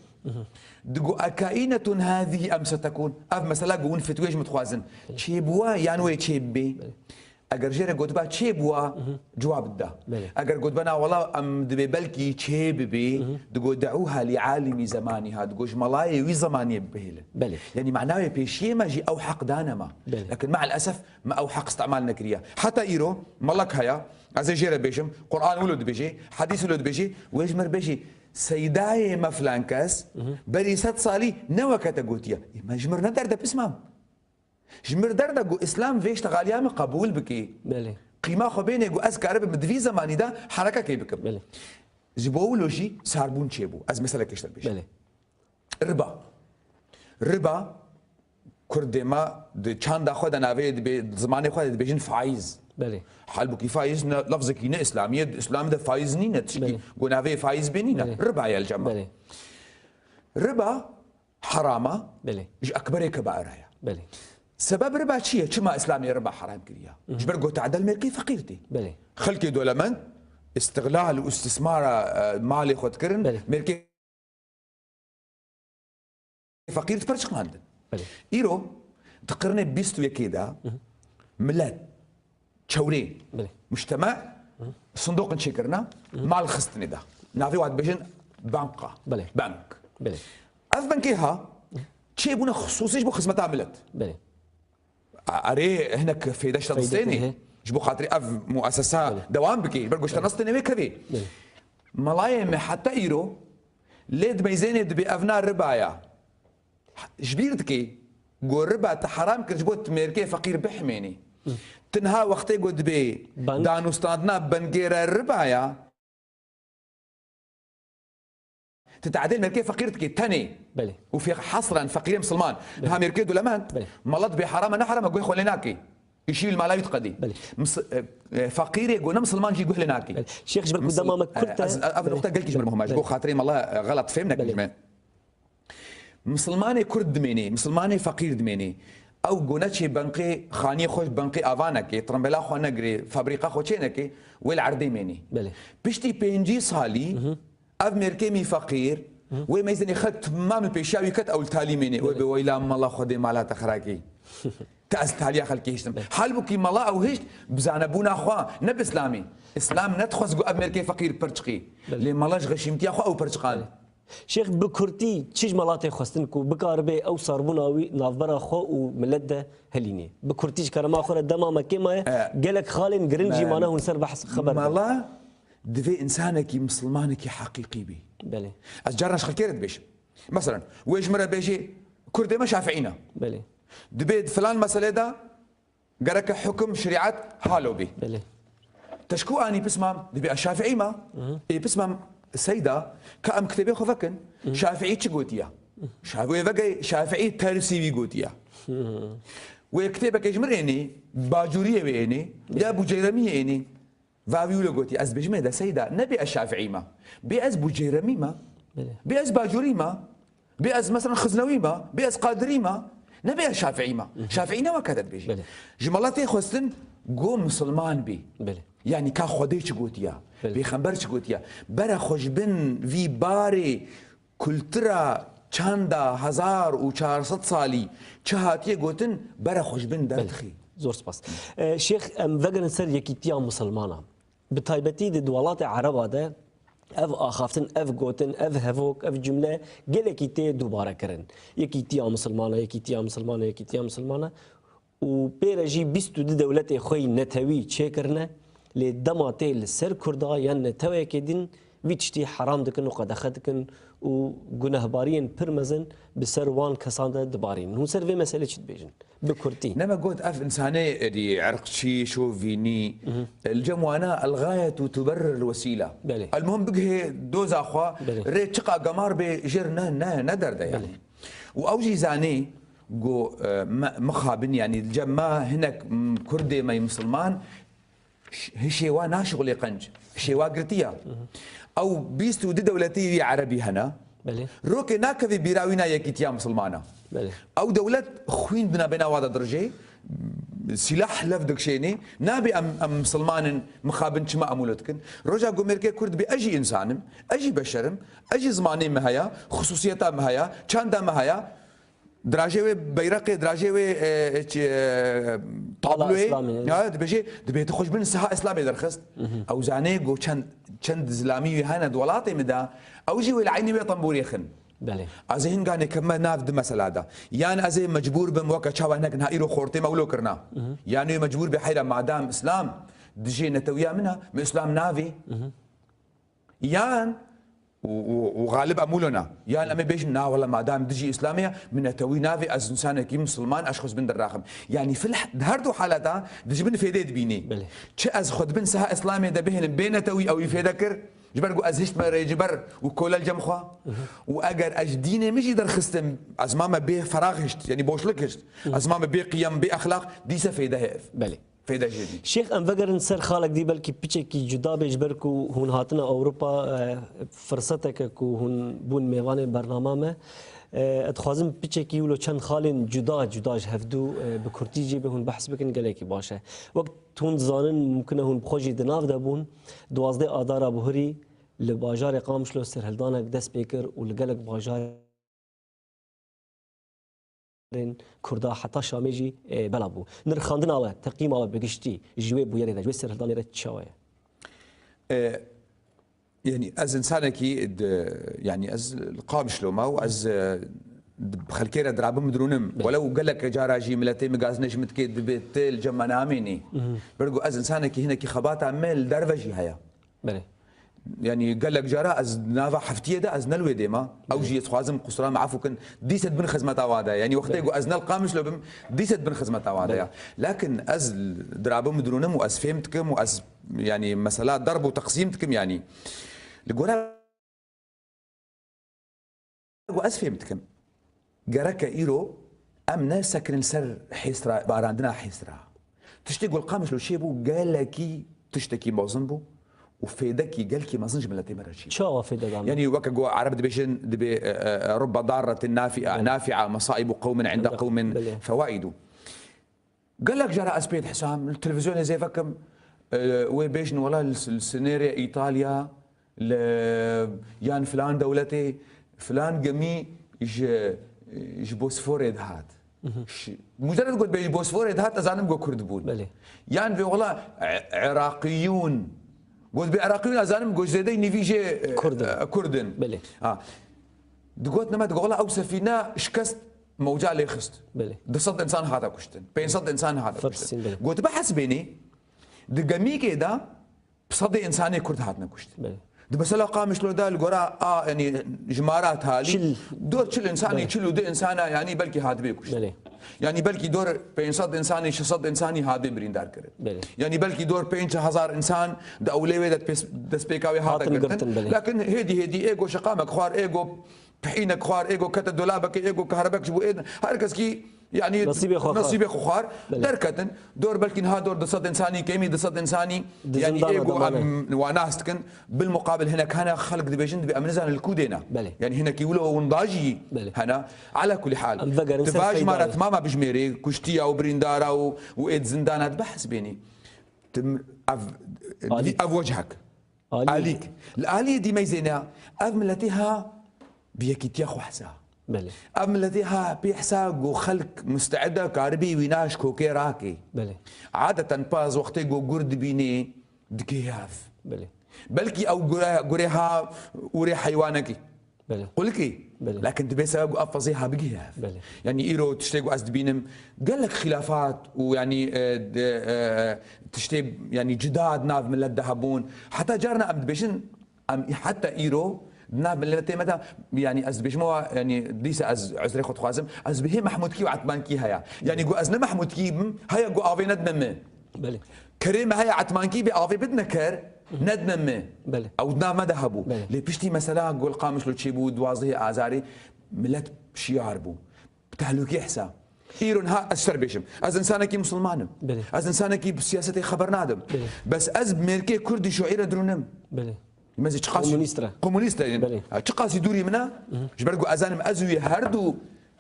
دقو أكائنة هذه ام ستكون اف مثلا قون فتويج متخوازن تشيبوا يعني وي تشيبي اگر جيره قلت با تشيبوا جواب ده اگر قلت بنا والله ام دبي بلكي تشيبي دقو دعوها لعالم زمانها دقو جملاي وي زمانيه بهيل يعني معناه بيشي ما جي او حق دانما لكن مع الاسف ما او حق استعمال نكريه حتى ايرو ملك هيا از جيره بيجم قران ولد بيجي حديث ولد بيجي ويجمر بيجي سيداي مفلانكس بريست صالي نوكت قوتيا ما جمر ندر ده باسمام جمر دردا جو اسلام فيش تغاليام قبول بكي بله قيمه خو بيني جو اسكار بدفي زماني ده حركه كي بكم بله جبولوجي ساربون تشيبو از مثلا كشتر بيش بله ربا كردما د چاند خود ناوي د زمانه خود بيجن فايز بله حال بكي فايز لفظ كي اسلاميه اسلام ده فايز ني نتشكي جو ناوي فايز بينينا ربا يا الجماعه بله ربا حرامه بله اكبر كبائر بله سبب ربا شيء كما اسلامي ربا حرام كريا جبر قلت عدل ملكي فقيرتي بلي خلكي دولمن استغلال واستثمار مالي خد كرن ملكي فقير تفرشق عندن ايرو تقرني بيستو كده ملات تشوري مجتمع صندوق نشكرنا مال خستني ده نافي واحد بيجن بنكا بنك اف بنكيها شيء بنا خصوصي بو خدمتها عملت اري هناك في دشت الصيني جبو خاطري اف مؤسسه دوام بكي برجوش تنصتني بكذي ملايم حتى ايرو ليد ميزاني دبي افنا ربايا جبيرتكي جو ربا حرام كرجبوت ميركي فقير بحميني تنها وقتي قد بي دانو استاذنا بنجير الربايا تتعادل ميركي فقيرتكي تاني بلي وفي حصرا فقير مسلمان ها ميركي دولمان ملط بحرام نحرم اقول خليناكي يشيل المالا يتقدي فقير يقول مسلمان جي يقول لناكي شيخ جبر قدامك كنت افضل نقطه قال كي جبر مهمه جو خاطري والله غلط فهمنا كلمه مسلماني كرد دميني مسلماني فقير دميني او قونتشي بنقي خاني خوش بنقي افانكي ترمبلا خو نقري فابريقا خو تشينكي والعردي ميني بشتي بينجي صالي اف ميركيمي فقير وما يزني خدت تمام البيشاوي كت او التاليميني ويلا الله خدي مالا تخراكي تاز تاليا خلكي هشتم حالبكي مالا او هشت بزانبونا خوا نب اسلامي اسلام ندخز جو اب ميركي فقير برشقي لي مالاش غشيمتي اخو او برشقان شيخ بكرتي تشيج مالاتي خستنكو بكاربي او صاربوناوي نافبرا خو وملده هليني بكرتيج كرما خور دما ما كيما قالك خالن جرنجي مانا ونسر بحث خبر مالا دفي انسانك مسلمانك حقيقي بي بلي اشجارنا شخل كيرت بيش مثلا ويش مره بيجي كردي ما شافعينا بلي دبيت فلان مسألة دا قرك حكم شريعة هالو بي بلي تشكو اني بسمام دبي الشافعي ما اي بسمام السيدة كأم كتبي خفكن شافعي تشقوتيا شافعي ترسي بيقوتيا وكتبك اجمريني باجوريه بيني يا بوجيرمي اني فابيولو قوتي از بجمه دا سيدة نبي الشافعي ما بيأز بوجيرمي ما بيأز باجوري ما بيأز مثلا خزنوي ما بيأز قادري ما نبي الشافعي ما شافعي ما كتب بيجي جملاتي خستن قو مسلمان بي بلي يعني كا خوديش قوتيا بيخبرش قوتيا برا خوش بن في باري كلترا چاندا 1400 سالي چهاتيه قوتن برا خوش بن درتخي زور سپاس شيخ ام وگن سر یکیتیا مسلمانا بتایبتی د دولات عربا ده اف اخافتن اف گوتن اف هفوک اف جمله گلکی ته دوباره کرن یکیتیا مسلمانا یکیتیا مسلمانا یکیتیا مسلمانا و پیرجی 22 دولت خوی نتوی چه کرنه ل دماته لسر کردا یا نتوی کدین ویچتی حرام دکن و قدخه دکن و گناهبارین پرمزن بسر وان کسان ده دبارین هون سر وی مسئله چید بیجن بكرتي نما قلت اف انساني دي عرق شي شو فيني الجموانا الغايه تبرر الوسيله بلي. المهم بقى دوز اخوا ريت شقا قمار بجرنا ندر ده يعني واوجي زاني جو مخابن يعني الجما هناك كردي ما مسلمان هشيوا ناشغل قنج شيوا قرتيا او بيستو دي دولتي عربي هنا بلي روكي ناكذي بيراوينا يكيتيا مسلمانه بلي او دولت خوين بنا وادا درجه سلاح لفدك شيني نابي ام مسلمان مخابن شما امولتكن رجع قوميركي كرد باجي انسانم اجي بشرم اجي زماني مهيا خصوصيتها مهيا چاندا مهيا دراجه بيرقي دراجه طابلوي يا دبيجي دبي تخش بين سها اسلامي درخست او زاني جو چند اسلامي هنا دولاتي مدا او جي والعيني بطنبوري خن بله ازين كان كما نافد مسألة هذا يعني ازي مجبور بموقع شاو هناك نهايرو خورتي مولو كرنا يعني مجبور بحيرة مادام اسلام دجي نتويا منها من اسلام نافي يعني وغالب امولنا يعني اما بيش نا والله ما دام دجي اسلاميه من توي نافي از انسان كي مسلمان اشخاص بن الراخم يعني في هردو حالتا دجي بن فيديد بيني تش از خد بن سها اسلاميه ده بهن بين توي او يفيدكر جبر جو ازهشت ما جبر وكل الجمخوا واجر اجدينه مش يقدر خستم از ماما به فراغشت يعني بوشلكشت از ماما به قيم باخلاق دي سفيده بله فيدا جدي شيخ ام وگرن سر خالق دی بلکه پیچه کی جدا بجبر کو هون هاتنا اوروبا فرصتك کو هون بون میوان برنامه ما اتخوازم پیچه کی ولو چند خالن جدا هفدو بکرتی جی به هون بحث بکن گله کی باشه وقت هون زانن ممکن هون بخوجی دناف دبون 12 آذار بهری لباجار قامشلو سر هلدانك دس بيكر ولقلق باجار كردا حتى شاميجي بلابو نرخاندنا على تقييم على بقشتي جوي بو يريد جوي سر هلدان يريد شوايه يعني از انسانكي يعني از القامش لو ما واز خلكيرا دراب مدرونم ولو قال لك جاراجي ملتي مغازنش متكيد بيت الجمانا اميني برغو از انسانكي هنا كي خبات عمل درفجي هيا بله يعني قال لك جرا از نافا حفتيه ده از نلوي ديما او جي خوازم قصرام عفو كن ديست بن خزمه وادا يعني وقت يقول از نل قامش لو ديست بن خزمه وادا لكن از دراب مدرونم واز فهمتكم واز يعني مسالات ضرب وتقسيمتكم يعني لقولا واز فهمتكم قراك ايرو ام سكن سر حيسرا باراندنا حيسرا تشتكي القامش لو شيبو قال لك تشتكي موزنبو وفيدكي قالكي ما ظنش ملتي مرشي شو فيدا يعني وكا جو عرب دبيشن دبي رب ضارة نافعة مصائب قوم عند قوم فوائد قال لك جرى اسبيد حسام التلفزيون زي فكم وبيشن والله السيناريو ايطاليا يان فلان دولتي فلان جمي ج بوسفوريد هات مجرد قلت بيجي بوسفوريد هات ازانم جو كردبون يعني والله عراقيون قلت بعراقيون ازانم قلت زيدي نيفيجي كردن بله دقوت نما تقول او سفينه شكست موجه عليه خست بله دصد انسان هذا كشتن بين صد انسان هذا كشتن قلت بحس بيني دقمي كده بصد انساني كرد هاتنا كشت بله بس لا قامش له ده القراء يعني جمارات هالي دور تشل انساني تشلو ده انسانه يعني بلكي هاد بيكوش يعني بلكي دور بين صد انساني شصد انساني هاد برين دار كرد يعني بلكي دور بين 1000 انسان ده اولوي ده سبيكاوي هذا كرد لكن هدي ايجو شقامك خوار ايجو بحينك خوار ايجو كتا دولابك ايجو كهرباك جبو ايد هركز كي يعني نصيبي خوار دركتن دور بلكن ها دور دصد انساني كيمي دصد انساني يعني ايجو وناستكن بالمقابل هنا كان خلق دبيجن بامنزان الكودينا يعني هنا كيقولوا ونضاجي هنا على كل حال تفاج مارات ماما بجميري كشتيا وبريندارا وايد زندانات بحث بيني اف وجهك عليك الاليه دي ميزينا اف ملتها بيكيتيا خوحسا بله أم الذيها بيحساق وخلق مستعدة كاربي ويناش كوكي راكي بله عادة باز وقتي جو قرد بيني دكياف بله بلكي أو قريها وري حيوانكي بله قولكي بله لكن تبي ساق أفضيها بقياف بله يعني إيرو تشتيقوا أزد بينم قال لك خلافات ويعني تشتي يعني جداد ناف من الذهبون حتى جارنا أم دبيشن أم حتى إيرو ناب اللي متى يعني از بيجموا يعني ديس از عزري خد خوازم از به محمود كي وعتمان كي هيا يعني جو ازنا محمود كي هيا جو افي ندمم بله كريم هيا عتمان كي بافي بدنا كر ندمم بله او دنا ما ذهبوا لي بيشتي مثلا قول قامش لو تشيبو دوازه ازاري ملت شيار بو تهلوكي حسا ايرون ها السربيشم از انسانك مسلمان از انسانك بسياستي خبر نادم بس از ملكي كردي شعير درونم بله مازي تقاسي كومونيستا يعني تقاسي دوري منا جبرقو ازانم ازوي هردو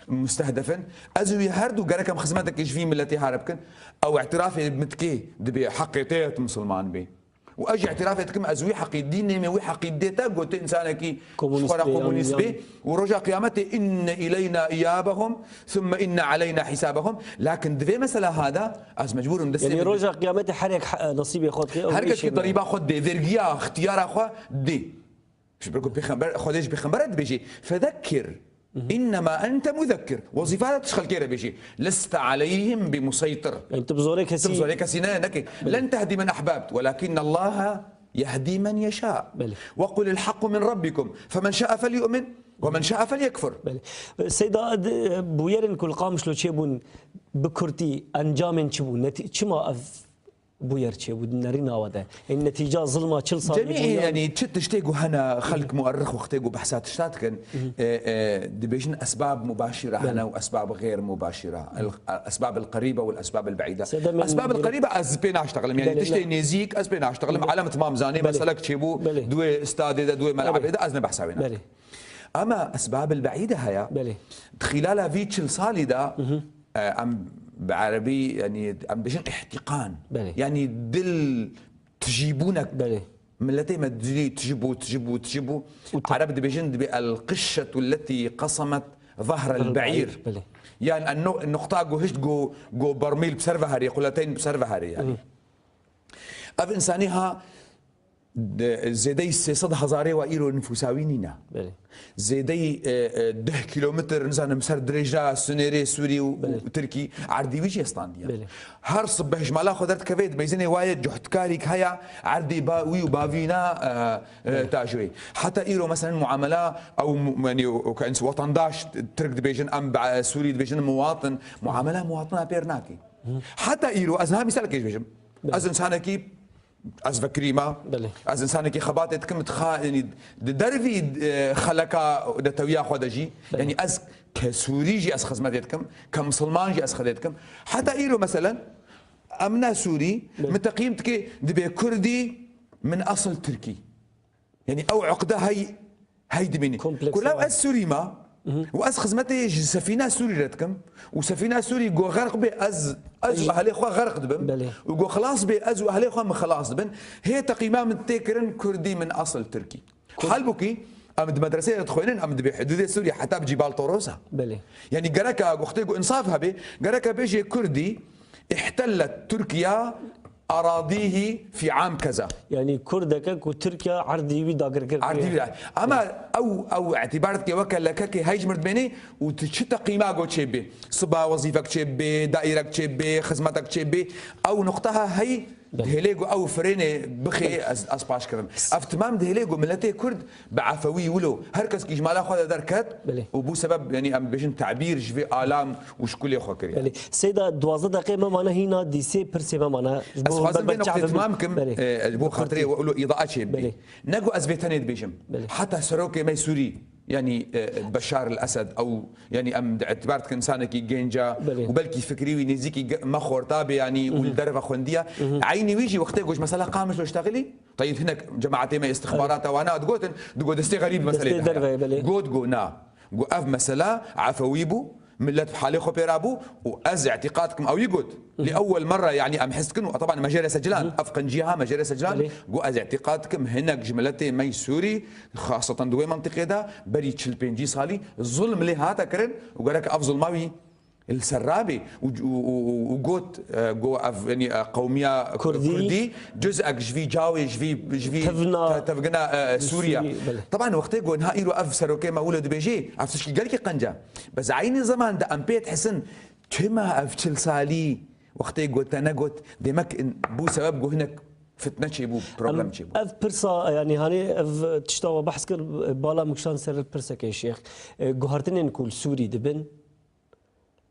مستهدفا ازوي هردو قالك خدماتك ايش في ملتي هاربكن او اعترافي بمتكي دبي حقيقيه مسلمان بي واجي اعترافاتكم ازوي حقي ديني مي وي حقي ديتا قلت انسانك كومونيست بي ورجع قيامته ان الينا ايابهم ثم ان علينا حسابهم لكن دفي مساله هذا از مجبور ندس يعني رجع قيامته حرك نصيبي خد حركه ضريبه خد دي فيرجيا اختيار اخو دي مش بقول بيخبر خدش بيخبر بيجي فذكر انما انت مذكر وظيفتك تشخل كيره بيجي لست عليهم بمسيطر يعني تبزوريك سنانك لن تهدي من احببت ولكن الله يهدي من يشاء وقل الحق من ربكم فمن شاء فليؤمن ومن شاء فليكفر سيدا بويرن كل قامش لو تشيبون بكرتي انجام تشبون چما بوير تشي ودنرينا ودا النتيجه ظلمه تشل صار جميع يعني تشتيقوا هنا خلق مؤرخ وقتيقوا بحثات شتات كان دبيجن اسباب مباشره هنا واسباب غير مباشره الاسباب القريبه والاسباب البعيده الاسباب القريبه اسبين اشتغل يعني تشتي نيزيك اسبين اشتغل علامه تمام زاني مسلك تشيبو دوي استاد دوي ملعب اذا ازنا بحساوينا اما اسباب البعيده هيا خلالها فيتشل صالده ام بعربي يعني ام بيجن احتقان يعني دل تجيبونك ملتي ما تجيبوا عرب بيجن القشه التي قصمت ظهر البعير يعني النقطه جو هشت جو برميل بسرفهري قلتين بسرفهري يعني اف انسانيها زيدي صد هزاري وايرو نفوساوينينا زيدي 10 كيلومتر نزان مسار دريجا سنيري سوري وتركي عردي ويجي استانديا هر صبح جمالا خدرت كفيد بيزني وايد جحتكاريك هيا عردي باوي وبافينا تاجوي حتى ايرو مثلا معامله او يعني كان وطن داش ترك دبيجن ام سوري دبيجن مواطن معامله مواطنه بيرناكي حتى ايرو ازها مثال كيف بيجم از انسانكي از فكريما از انسانك خباتت كم يعني درفي خلقا دتويا خدجي يعني از كسوريجي از خدمتكم كمسلمانجي از خدمتكم حتى ايرو مثلا امنا سوري متقيمتك دبي كردي من اصل تركي يعني او عقده هي دبيني كلها از سوري ما واز خدمتي سفينه سوري رتكم وسفينه سوري جو غرق بي از اهلي خو غرق دبن وجو خلاص بي از اهلي خو ما خلاص دبن هي تقييمه من تكرن كردي من اصل تركي حلبكي امد مدرسه تخوينن امد بحدود سوريا حتى بجبال طوروسا يعني قركا اختي انصافها بي قركا بيجي كردي احتلت تركيا اراضيه في عام كذا. يعني كردك وتركيا عرضي وي داغر عرضي اما او اعتبارك وكلك هيج مرد بيني وتشتا قيمه جو تشبي صبا وظيفك تشبي دائرك تشبي خدمتك تشبي او نقطها هي دهليجو او فريني بخي اسباش كرن افتمام دهليجو ملتي كرد بعفوي ولو هركز كي جمالا خذ دركات وبو سبب يعني ام بيجن تعبير جفي الام وشكل يخو كري يعني سيدا 12 دقيقه ما معناها هنا دي سي بيرسي ما معناها بس تمامكم بو خاطري وقولوا اضاءه شيء نجو ازبيتني بيجم حتى سروكي مي سوري يعني بشار الاسد او يعني ام اعتبارت انسانك جينجا وبلكي فكري ونزيكي مخور طابي يعني والدرفه خونديه عيني ويجي وقت يقول مثلا قامش واشتغلي طيب هناك جماعتي ما استخبارات وانا تقول دستي غريب مثلا جو نا جو اف مثلا عفويبو ملت بحالي خو بيرابو واز اعتقادكم او يقول لاول مره يعني ام حسكن طبعا مجال سجلان افقن جهه مجال سجلان جو از اعتقادكم هناك جملتي مي سوري خاصه دوي منطقه دا بري تشل بنجي صالي الظلم اللي هاتا كرن وقال لك افضل ماوي السرابي وقوت جو يعني قوميه كردي جزء جفي جاوي جفي تفقنا سوريا طبعا وقت يقول نهائي رو اف سروكي ما ولد بيجي عرفت قال لك قنجه بس عيني زمان ده ام بيت حسن كما افتشل سالي وقت يقول انا قلت دمك بو سبب جو هناك فتنه شي بو بروبلم شي بو اف برسا يعني هاني اف تشتاو بحث كر بالا مكشان سر برسا كي شيخ جوهرتين نقول سوري دبن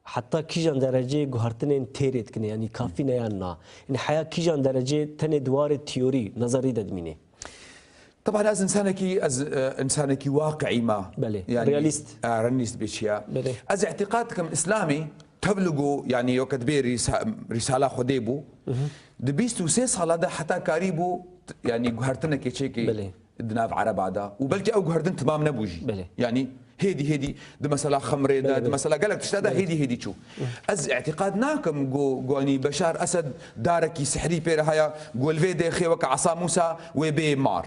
حتى كيجان درجه جوهرتين تيرت كني يعني كافي نيانا يعني حياه كيجان درجه تاني دوار التيوري نظري ددمينه طبعا از انسانك واقعي ما بلي يعني رياليست بشيا از اعتقادكم اسلامي تبلغوا يعني وكتبي رساله خديبو دبيستو سي صلاده حتى كاريبو يعني جوهرتنا كيتشيكي دناف عرب عدا وبلكي او جوهرتن تمام نبوجي يعني هيدي دي مثلا خمري دي مثلا قالك تشتادا هيدي شو از اعتقادناكم جو يعني بشار اسد داركي سحري بير هيا قول فيدي خيوك عصا موسى وبي مار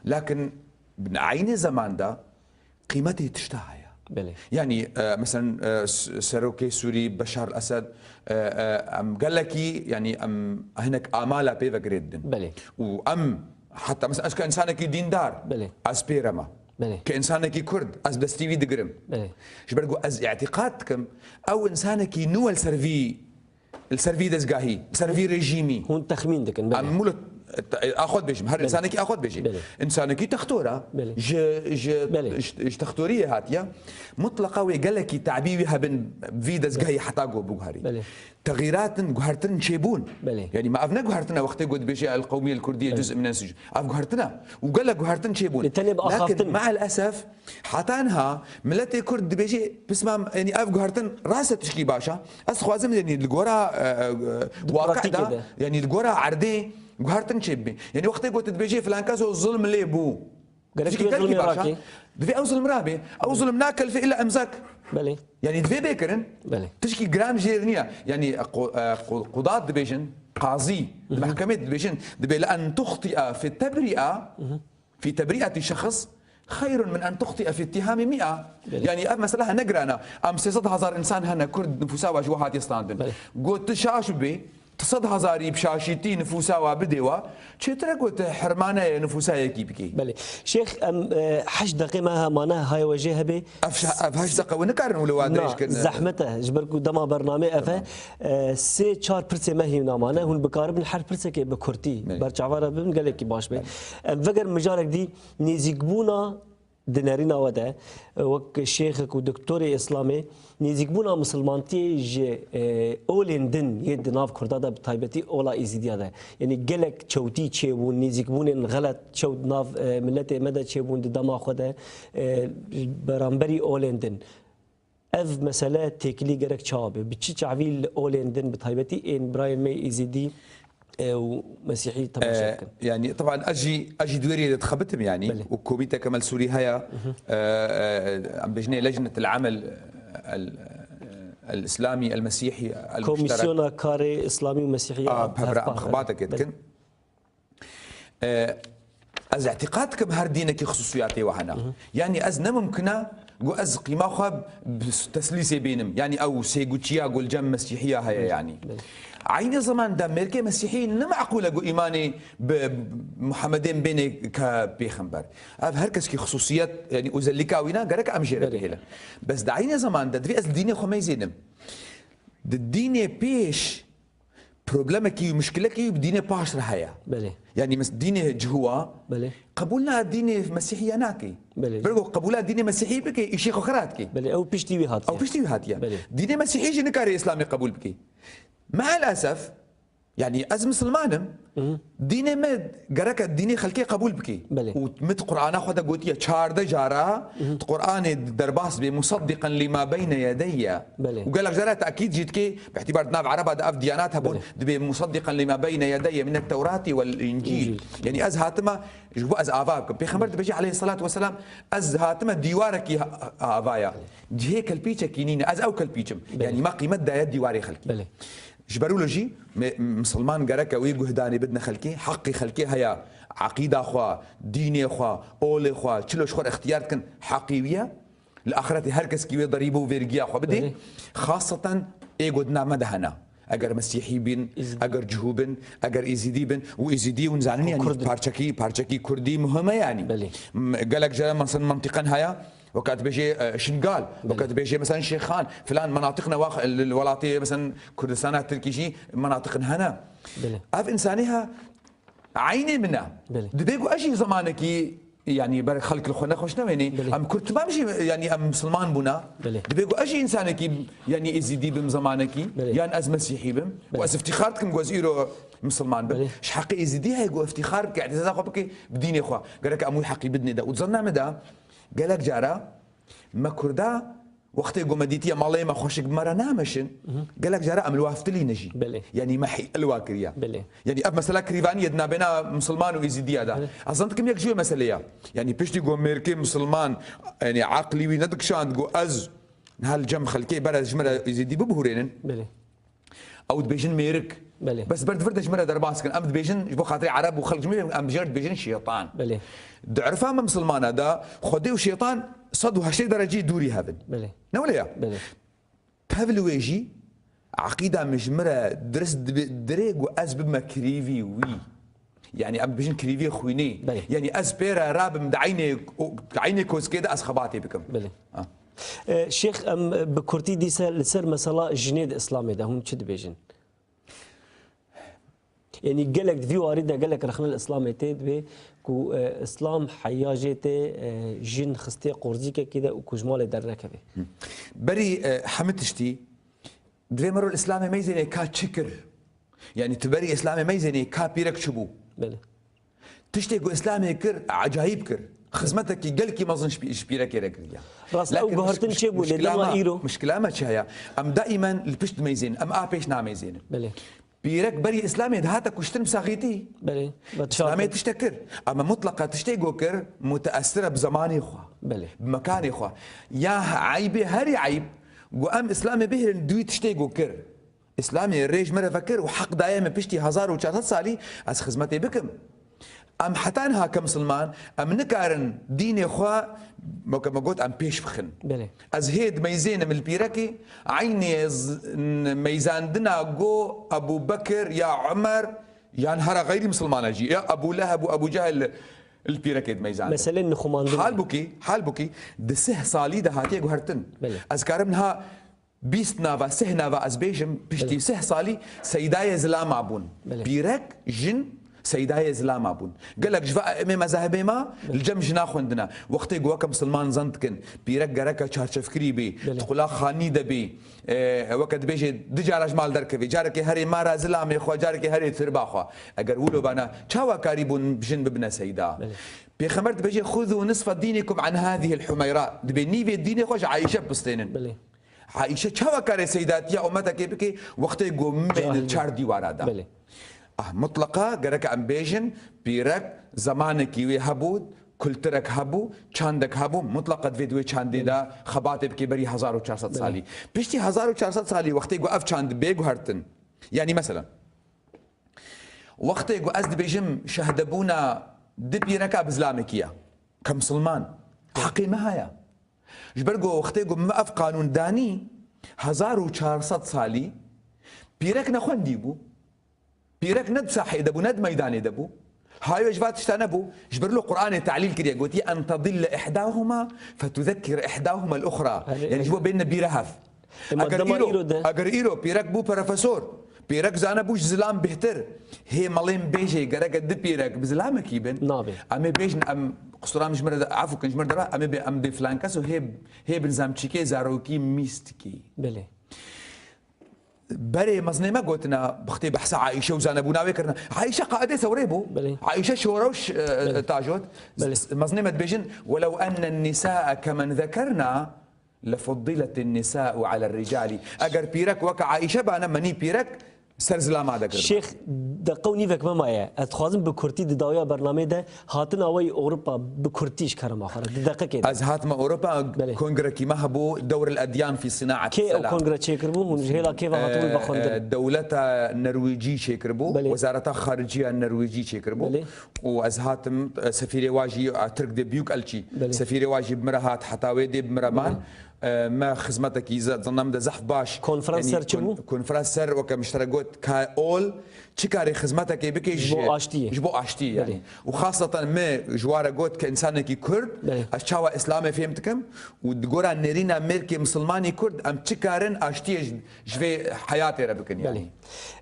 لكن عين زمان ده قيمته تشتهى يعني مثلا سروكي سوري بشار الاسد ام قال لك يعني ام هناك اماله بيفا جريدن وام حتى مثلا كانسانك ديندار اسبيرما كإنسانك كرد أز بستيفي دقرم إيش برجو أز اعتقادكم أو إنسانك نوع السرفي دزقاهي سرفي ريجيمي هون تخمين دك أمولو أخذ بيجم هر إنسانك أخذ بيجي إنسانك تختورة تختورية هاتيا مطلقة وقال لك تعبيبها بين في دزقاهي حتى جو بوغاري تغييرات جوهرتن شيبون يعني ما افنا جوهرتنا وقت يقول بيجي القوميه الكرديه جزء من السجن اف جوهرتنا وقال لك جوهرتن شيبون لكن مع الاسف حتانها ملتي كرد بيجي بسمع يعني اف جوهرتن راسه تشكي باشا اس خوازم يعني الجورا واقع ده يعني الجورا عردي جوهرتن شيبي يعني وقت يقول بيجي فلان كاسو الظلم اللي بو قال لك باشا دفي او ظلم رابي او ظلم ناكل في الا امزاك يعني دفي بيكرن تشكي جرام جيرنيا يعني قضاة دبيجن قاضي محكمة دبيجن دبي لأن تخطئ في تبرئة شخص خير من أن تخطئ في اتهام 100 يعني مثلا نقرانا أم 600,000 إنسان هنا كرد نفوسا واجوهات يستاندن قلت شاش بي 900,000 بشاشيتي نفوسا وبديوا تشترى قلت حرمانه نفوسا يكيبكي بلي شيخ ام حش دقيمه معناها هاي وجهها بي افهش دقه ونكارن ولو ادريش كن زحمته جبركو دما برنامج افه سي 4 برسه ما هي معناها هون بقارب الحرف برسه كي بكرتي برچاوره بن قال لك باش بي فقر مجارك دي نيزيقبونا دنارينا ودا وك شيخك ودكتوري اسلامي نيزيقبونا مسلمانتي ج اولندن يد ناف كردادا بتايبتي اولا ازيديا يعني قالك تشوتي تشيبون نيزيقبون غلط تشود ناف ملتي مدى تشيبون دما خدا برامبري اولندن اف مساله تكلي قالك تشابه بتشي تعويل اولندن بتايبتي ان براين مي ازيدي ومسيحي طبعا يعني طبعا اجي دويري اللي تخبتهم يعني وكوميتا كمال سوري هيا عم بجني لجنه العمل الاسلامي المسيحي المشترك كوميسيونا كاري اسلامي ومسيحي بهبرا مخباتك كن از اعتقادكم هر دينك خصوصياتي وهنا يعني از ممكنه جو از قيمة خب تسليسي بينم يعني او سيغوتشيا قول جم مسيحية هيا يعني عين زمان دا ميركي مسيحي نمعقولة جو إيماني بمحمدين بيني كبيخنبر أف هركس كي خصوصيات يعني أزلكا وينا قرك أمجير بهلا بس دا عين زمان دا دري أز ديني خمي زينم دا ديني بيش بروبلمكي ومشكلكي بديني باش رهايا بله يعني ديني جهوا بله قبولنا ديني مسيحي ناكي بله برغو قبولنا ديني مسيحي بكي إشي خراتكي بله أو بيشتي هات أو بيشتي هات يعني بله ديني مسيحي جنكاري إسلامي قبول بكي مع الأسف يعني از مسلمانم ديني ما قرك ديني خلكي قبول بكي ومت قرآن خدا قوتيا 14 جارة قرآن درباس بمصدقا لما بين يدي وقال لك جارة تأكيد جيتكي باعتبار ناب عرب هذا أف ديانات هبون مصدقا لما بين يدي من التوراة والإنجيل يعني از هاتما جو از آفاكم بيخمر بيجي عليه الصلاة والسلام از هاتما ديوارك آفايا جهيك البيتشا كينين از أو كالبيتشم يعني ما قيمة دا يد ديواري خلكي جبرولوجي مسلمان قرك ويجو هداني بدنا خلكي حقي خلكي هيا عقيدة أخوة ديني أخوة أول أخوة تشلوش خور اختياركن حقيقية الآخرة هركس كيوي ضريبه وفيرجيا أخوة بدي خاصة إيجو دنا دهنا أجر مسيحي بين أجر جهوبن أجر إيزيدي بن وإيزيدي ونزعنين يعني بارشكي كردي مهمة يعني قالك جا مثلا منطقة هيا وقت بيجي شنقال وقت بيجي مثلا شيخان فلان مناطقنا الولاطية مثلا كردستان التركيشي مناطقنا هنا اف انسانها عيني منها دبيقوا اشي زمانك يعني بر خلق الخنا خوش نويني ام كنت بمشي يعني ام مسلمان بنا دبيقوا اشي انسانك يعني ازيدي بم زمانك يعني از مسيحي بم واز افتخارتكم جوزيرو مسلمان بم اش حقي ازيدي هي جو افتخارك قاعد تاخذ بديني اخوه قالك امو حقي بدني ده وتظننا مدى قالك جارة ما كردا وقت يقوم مديتيا مالي ما خوشك مرة نامشن قالك جارة أم الوافتلي نجي يعني ما حي الواكريا يعني أب مسألة كريفانية يدنا بينا مسلمان ويزيديا دا أظنتكم يك جوي مسألة يعني بيشتي قوم ميركي مسلمان يعني عقلي ويندك شان تقول أز هالجم خلكي برا جمرة يزيدي ببهورين أو تبيجن ميرك بس برد جمرة درباسكن أم تبيجن جبو خاطري عرب وخلق جمرة أم بجرد بيجن شيطان دعرفها ما مسلمان هذا خدي وشيطان صدوا هالشيء درجة دوري هذا نوليا بهذا ويجي عقيدة مجمرة درس دريق وأسبب ما كريفي وي يعني أم بيجن كريفي خويني يعني أسبيرا راب مدعيني كوز كده أسخباتي بكم شيخ أم بكرتي دي سر مسألة جنيد إسلامي ده هم شد بيجن يعني قالك فيو أريد قالك رخنا الإسلام تيد به كو إسلام حياجته جن خستي قرزيكه كده وكجمال دركه به بري حمتشتي دوي مرو الإسلام ما يزني كا تشكر يعني تبري إسلام ما يزني كا بيرك شبو بله تشتي كو إسلام كر عجايب كر خدمتك قالكي ما ظنش بيرك يركريا راس لو قهرتن شبو لما ايرو مشكلة ما تشايا أم دائما البشت ما يزين أم آبيش نعم يزين بله بيرك بري اسلامي هاتك وشتن مساغيتي بلي اسلامي تشتكر اما مطلقه تشتي جوكر متاثره بزماني اخوه بلي بمكاني اخوه يا عيبي هري عيب وام اسلامي به دوي تشتي جوكر اسلامي الريج مره فكر وحق دائما بشتي 1400 سالي از خدمتي بكم ام حتى انها كمسلمان ام نكارن ديني اخوه ما قلت ام بيش بخن بلي از هيد ميزين من البيركي عيني ميزان دنا جو ابو بكر يا عمر يا نهار غير مسلمان اجي يا ابو لهب وابو جهل البيركي ميزان مثلا نخمان حال بوكي دسه صالي ده هاتي غهرتن از كارمنها بيست نافا سه نافا از بيجم بشتي سه صالي سيداي زلام ابون بيرك جن سيداي زلام ابون قال لك جفاء امام مذاهب ما الجم جنا خوندنا وقت جوا كمسلمان زنتكن بيرك غرك تشارش فكري بي تقول خاني دبي وقت بيجي دجارج مال دركبي جارك هري مارا زلام اخو جارك هري تربا اخو اگر ولو بنا تشاوا كاريبون بجن ببنا سيدا بيخمرت بيجي خذوا نصف دينكم عن هذه الحميراء دبني في الدين خوش عايشه بستينن عايشه تشاوا كاري سيدات يا امتك بكي وقت جو من الشار ديوارا دا مطلقة قرك أم بيجن بيرك زمانك يهبود كلترك هبو چاندك هبو مطلقة فيديو چاندي دا خباتي بكي بري 1400 سالي بيشتي 1400 سالي وقت يقو أف چاند بيگو هرتن يعني مثلا وقت يقو أزد بيجم شهدبونا دي بيرك بزلامكية كمسلمان حقي ما هيا جبرگو وقتی گو مف قانون دانی 1400 سالی پیرک نخوندی بو پیرک ند ساحه دبو ند میدان دبو هاي وجبات اشتنبو جبر له قرآن تعليل كريا قلت أن تضل إحداهما فتذكر إحداهما الأخرى يعني جوا بيننا بيرهف أجر إيرو بيرك بو بروفيسور بيرك زانا بوش زلام بهتر هي مالين بيجي جرك قد بيرك بزلامة كيبن نابي أمي بيجن أم قصرام جمر عفوا كن جمر درا أمي أم بفلانكاس وهي بنزام تشيكي زاروكي ميستكي بله بري مزني ما قلتنا بختي بحث عائشه وزانبونا وكرنا عائشه قاعده ثوريبو عائشه شوروش تاجوت مزني ما تبيجن ولو ان النساء كمن ذكرنا لفضلت النساء على الرجال اجر بيرك وك عائشه بانا مني بيرك سرزلام هذا شيخ دقوني فيك ما معي اتخازم بكرتي داويا برنامه ده هاتنا اوي اوروبا بكرتيش كرم اخر دقيقه كده از هات ما اوروبا كونغرا كي ما هبو دور الاديان في صناعه السلام كي كونغرا تشيكربو من جهه كيف هاتوا بخندر دولتها النرويجي تشيكربو وزارتها الخارجيه النرويجي تشيكربو واز هاتم سفير واجي ترك دي بيوك الشي سفير واجي بمرهات حتاوي دي بمرمان ما خدمتك إذا ظننا ده زحف باش كونفرنسر تشبو كونفرنسر وكمشتركات كاول تشكاري خدمتك يبكي جبو عشتي يعني وخاصة ما جوارا قوت كإنسان كي كرد أشوا إسلامي فهمتكم وتقولا نرينا ميركي مسلماني كرد أم تشكارن عشتي جفي حياتي ربكن يعني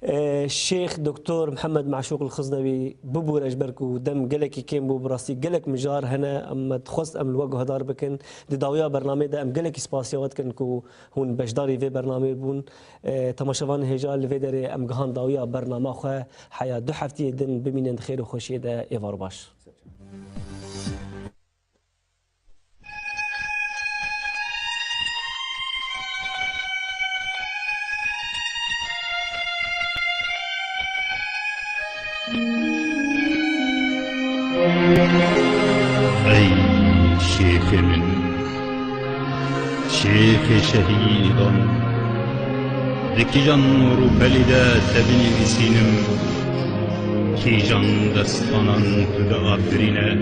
الشيخ دكتور محمد معشوق الخزنوي ببور أجبركو دم قلك كيم بو براسي قلك مجار هنا أما تخص أم الوجه هدار بكن داويا برنامج ده أم قلك سپاسیات کن کو هون بشداری و برنامه بون تماشاوان هجال و داره ام گهان داویا برنامه خو حیا دو هفته دن ببینند خیر و خوشی ده ایوار باش ای شیخ من شيخ شهيدا ذكي جان نور بلدا تبني بسينم كي جان دستانان تدا أفرينه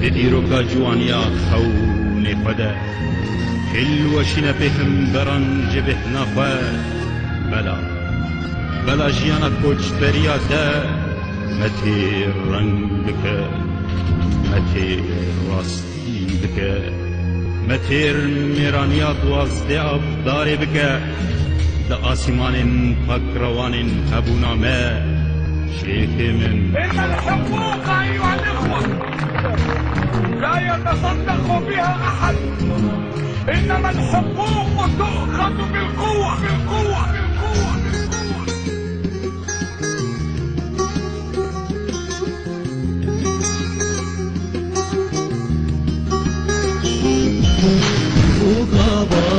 بديروكا جوانيا خوني خدا حلوشنا بهم بران جبه نخوا بلا جيانا كوش برياتا متير رنگ بك متير راستي بك متير ميرانيات وازدعب داري بك دا آسمان فكروان أبونا ما شيخ من إن الحقوق أيها الإخوة لا يتصدق بها أحد إنما الحقوق تؤخذ بالقوة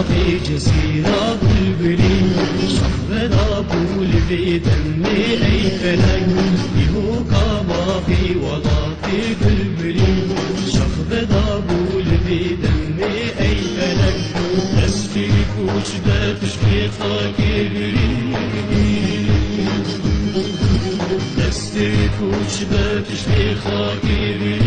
في جزيرة بلبلي شخبة دابول في دمي أي فلك يهوكا ما في وضعتي بلبلي شخبة دابول في دمي أي فلك تسفي كوشبة تشبي خاكري تسفي كوشبة تشبي خاكري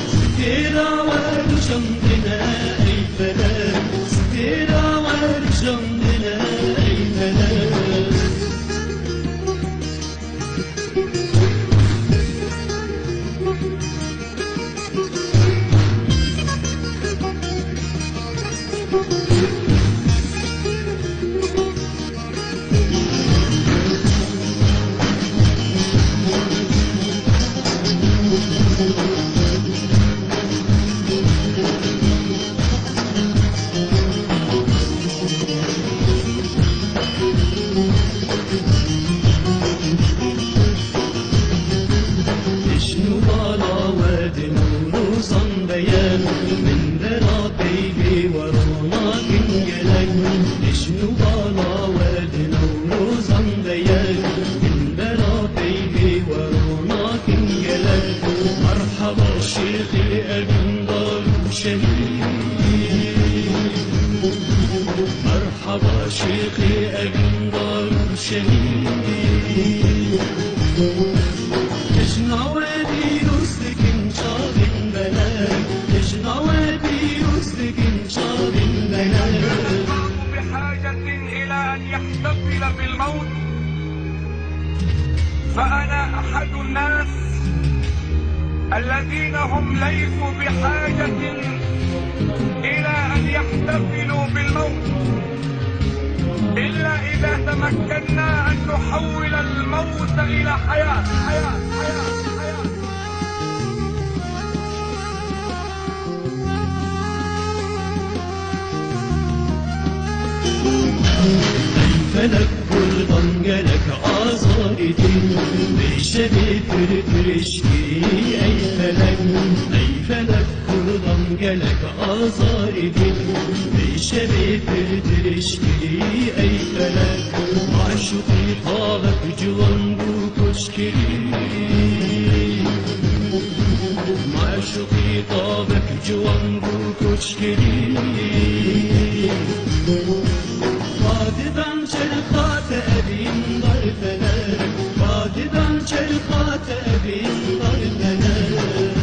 ستيرا ورد جنبنا أي فلك ستيرا ورد جنبنا أي فلك مرحبا شيخي أقنضر شهيد تجنع ودي نسلك شاغل بلد أن يحتفل بالموت، فأنا أحد الناس الذين هم ليسوا بحاجة إلى أن يحتفلوا بالموت، إلا إذا تمكنا أن نحول الموت إلى حياة. Felek buradan gelek azar edin, Beşeri firfirişki ey felek. Ey felek buradan gelek azar edin, Beşeri firfirişki ey felek. Maşuki tavek civan bu koşkiri, Maşuki tavek civan bu koşkiri. Vadiden çelkat evin dar fener, Vadiden çelkat evin dar fener.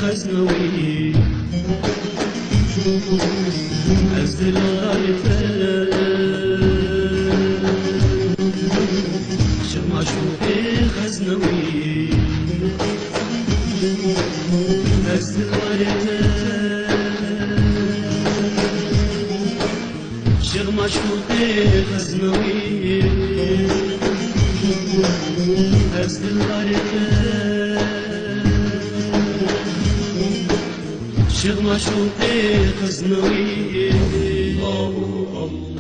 غزنوي أزل الغالفة شمع شوقي غزنوي أزل الغالفة شمع شوقي غزنوي أزل الغالفة شغمة شوقي غزنوي. الله الله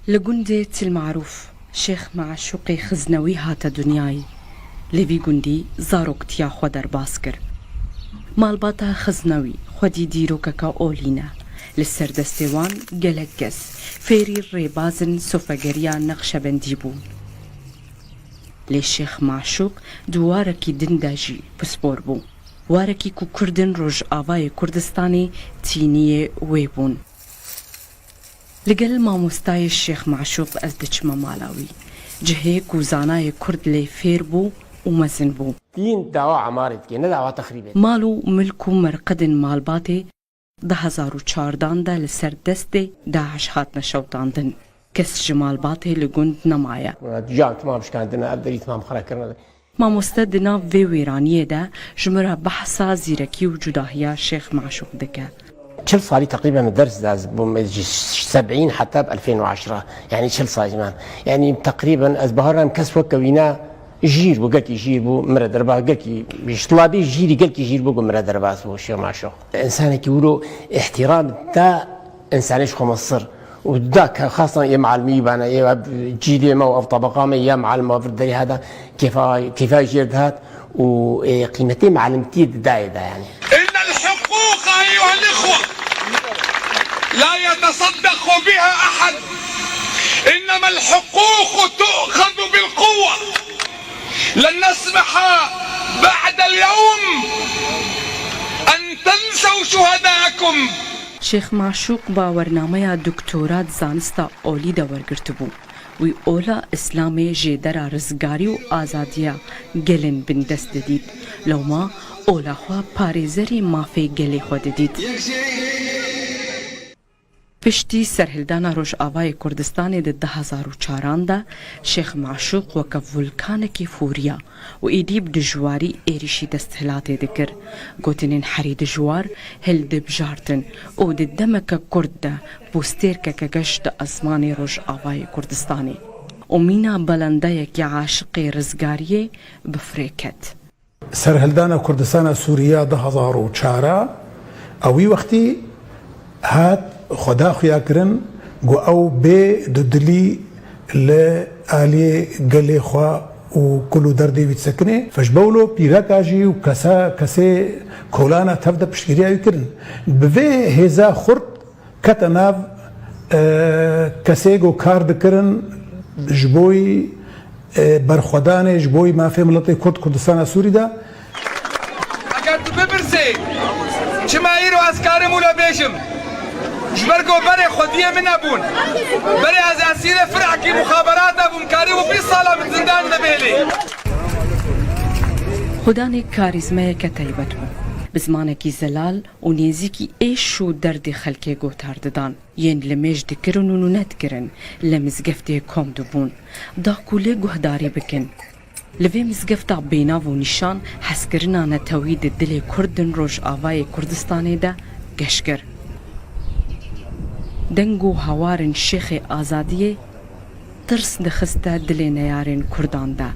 لگوندێ المعروف شێخ معشوقی خزنەوی هاتە دنیای لێوی گوندی زارۆکتیا خۆ دەرباس کرد ماڵباتە خزنەوی خودی دیرۆکەکە ئۆلینە لەسەر دەستێوان گەلک کەس فێری ڕێبازن سۆفەگەریان نەخشەبەندی بوون. لێ شێخ معشوق دووارەکی دنداژی پسپۆر بوو. وارەکی کو کوردن ڕۆژئاوای کوردستانی تینیە وێ بوون. لەگەل مامۆستای شێخ معشوق ئەس دەچمە ماڵاوی. جهەیەک و زانای کورد لێ فێر بوو و مەزن بوو. دين دعوة عمارة كي ندعوة تخريبا ماڵ و ملک و مەرقەدن ماڵباتێ 2014دا لەسەر دەستێ داعش هاتنە شەوتاندن. کەس ji ماڵباتێ لە گوند نەمایە. جان تمام شكاندنا أبدري تمام خراكرنا مامۆستە دنا vê wêraniyê de ji me re behsa zîrekî û cudahiya Şêx Maşûq dike. 10 صار تقريبا من درس داز 70 حتى ب 2010 يعني 10 صار زمان يعني تقريبا ازبهرنا كسوة كوينا جير بو قلكي جير بو مرة دربا قلكي مش طلابي جيري قلكي جير بو مرة دربا هو الشيخ معشوق انسان كيقولوا احترام دا انسانيش خو مصر وذاك خاصة يا معلمي بانا يا جيلي ما او طبقة ما يا معلم وفردري هذا كيف يجير هذا وقيمتي معلمتي داي دا يعني إن الحقوق أيها الإخوة لا يتصدق بها أحد إنما الحقوق تؤخذ بالقوة لن نسمح بعد اليوم أن تنسوا شهداءكم. شێخ معشوق باوەرنامەیە دکتۆرات زانستە ئۆلیدا وەرگرت بوو وی ئۆلا ئیسلامێ ژێدەرا ڕزگاری و ئازادیە گەلن بندەست دەدیت لەوما ئۆلاخوا پارێزەری مافەی گەلێ خۆ دەدیت. پشتی سەرهێلدانا ڕۆژئاوای کوردستانی دە 2004دا شێخ معشوق وەکە ڤولکانێکی فوریە و ئیدی دژواری ئێریشی دەستهێلاتێ دەکرد. گوتنین حەری دژوار هێل دەبژارتن و دەمەکە کوردە بوستێرکەکە گەشتە ئەزمانی ڕۆژئاوای کوردستانی و مینا بەلەندەیەکی عاشقی ڕزگاریێ بفرێکەت. سەرهێلدانە کوردستانە سووریا 2004 ئەوی وەختی هات خدا خویاکردن گو ئەو بێ دودلی لە ئالێ گەلێ خوا و کول و دەردێویت سەکنێ فەشبەولۆ پیرەکاژی و کەسێ کۆلانە تەفدە پشتگیریاوی کردن بڤێ هێزا خورد کەتە ناو کەسێک و کار دەکردن ji بۆی بەرخۆدانێ ji بۆی مافێ مڵەتی کورد کوردستانە سووریدا ئەگەر تو بپرسێ چما ئیرۆ ئەسکارم و لە بێژم جبرگو بري خودية من أبون بري از أسير فرعكي مخابرات أبون كاري و 20 سالة من زندان دبيلي خودانێک کاریزمەیەکە تایبەت بوو بە زمانێکی زەلال و نێزیکی ئێش و دەردی خەلکێ گۆتار دەدان یەن لە مێژ دکردن و نەتگرن لە مزگەفتێ کۆم دەبوون داکولێ گوهداری بکەن لەوێ مزگەفتا بێناو و نیشان حەزکردنا نەتەوەی دلێ کوردن ڕۆژئاوای کوردستانێدا گەشتکرد. دەنگ و هەوارن شێخی ئازادیێ ترس دەخستە دلێ نەیارێن کورداندا.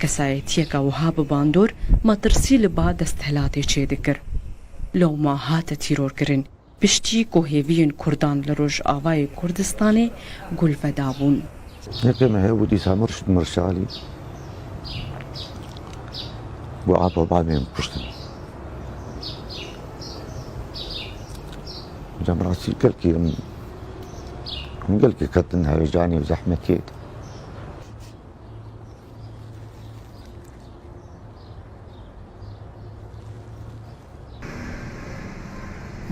کەسایەتیەکە وها بباندۆر مەترسی لە با دەستهێلاتێ چێ دەکرد. لەوما هاتە تیرۆرکردن پشتی کۆهێویین کوردان لە ڕۆژئاوای کوردستانێ گولڤەدا بوون. يمكن هو دي سامرشد مرشالي وعطوا بعضهم كشتن جمراتي قلكي كتنها وجاني وزحمتيت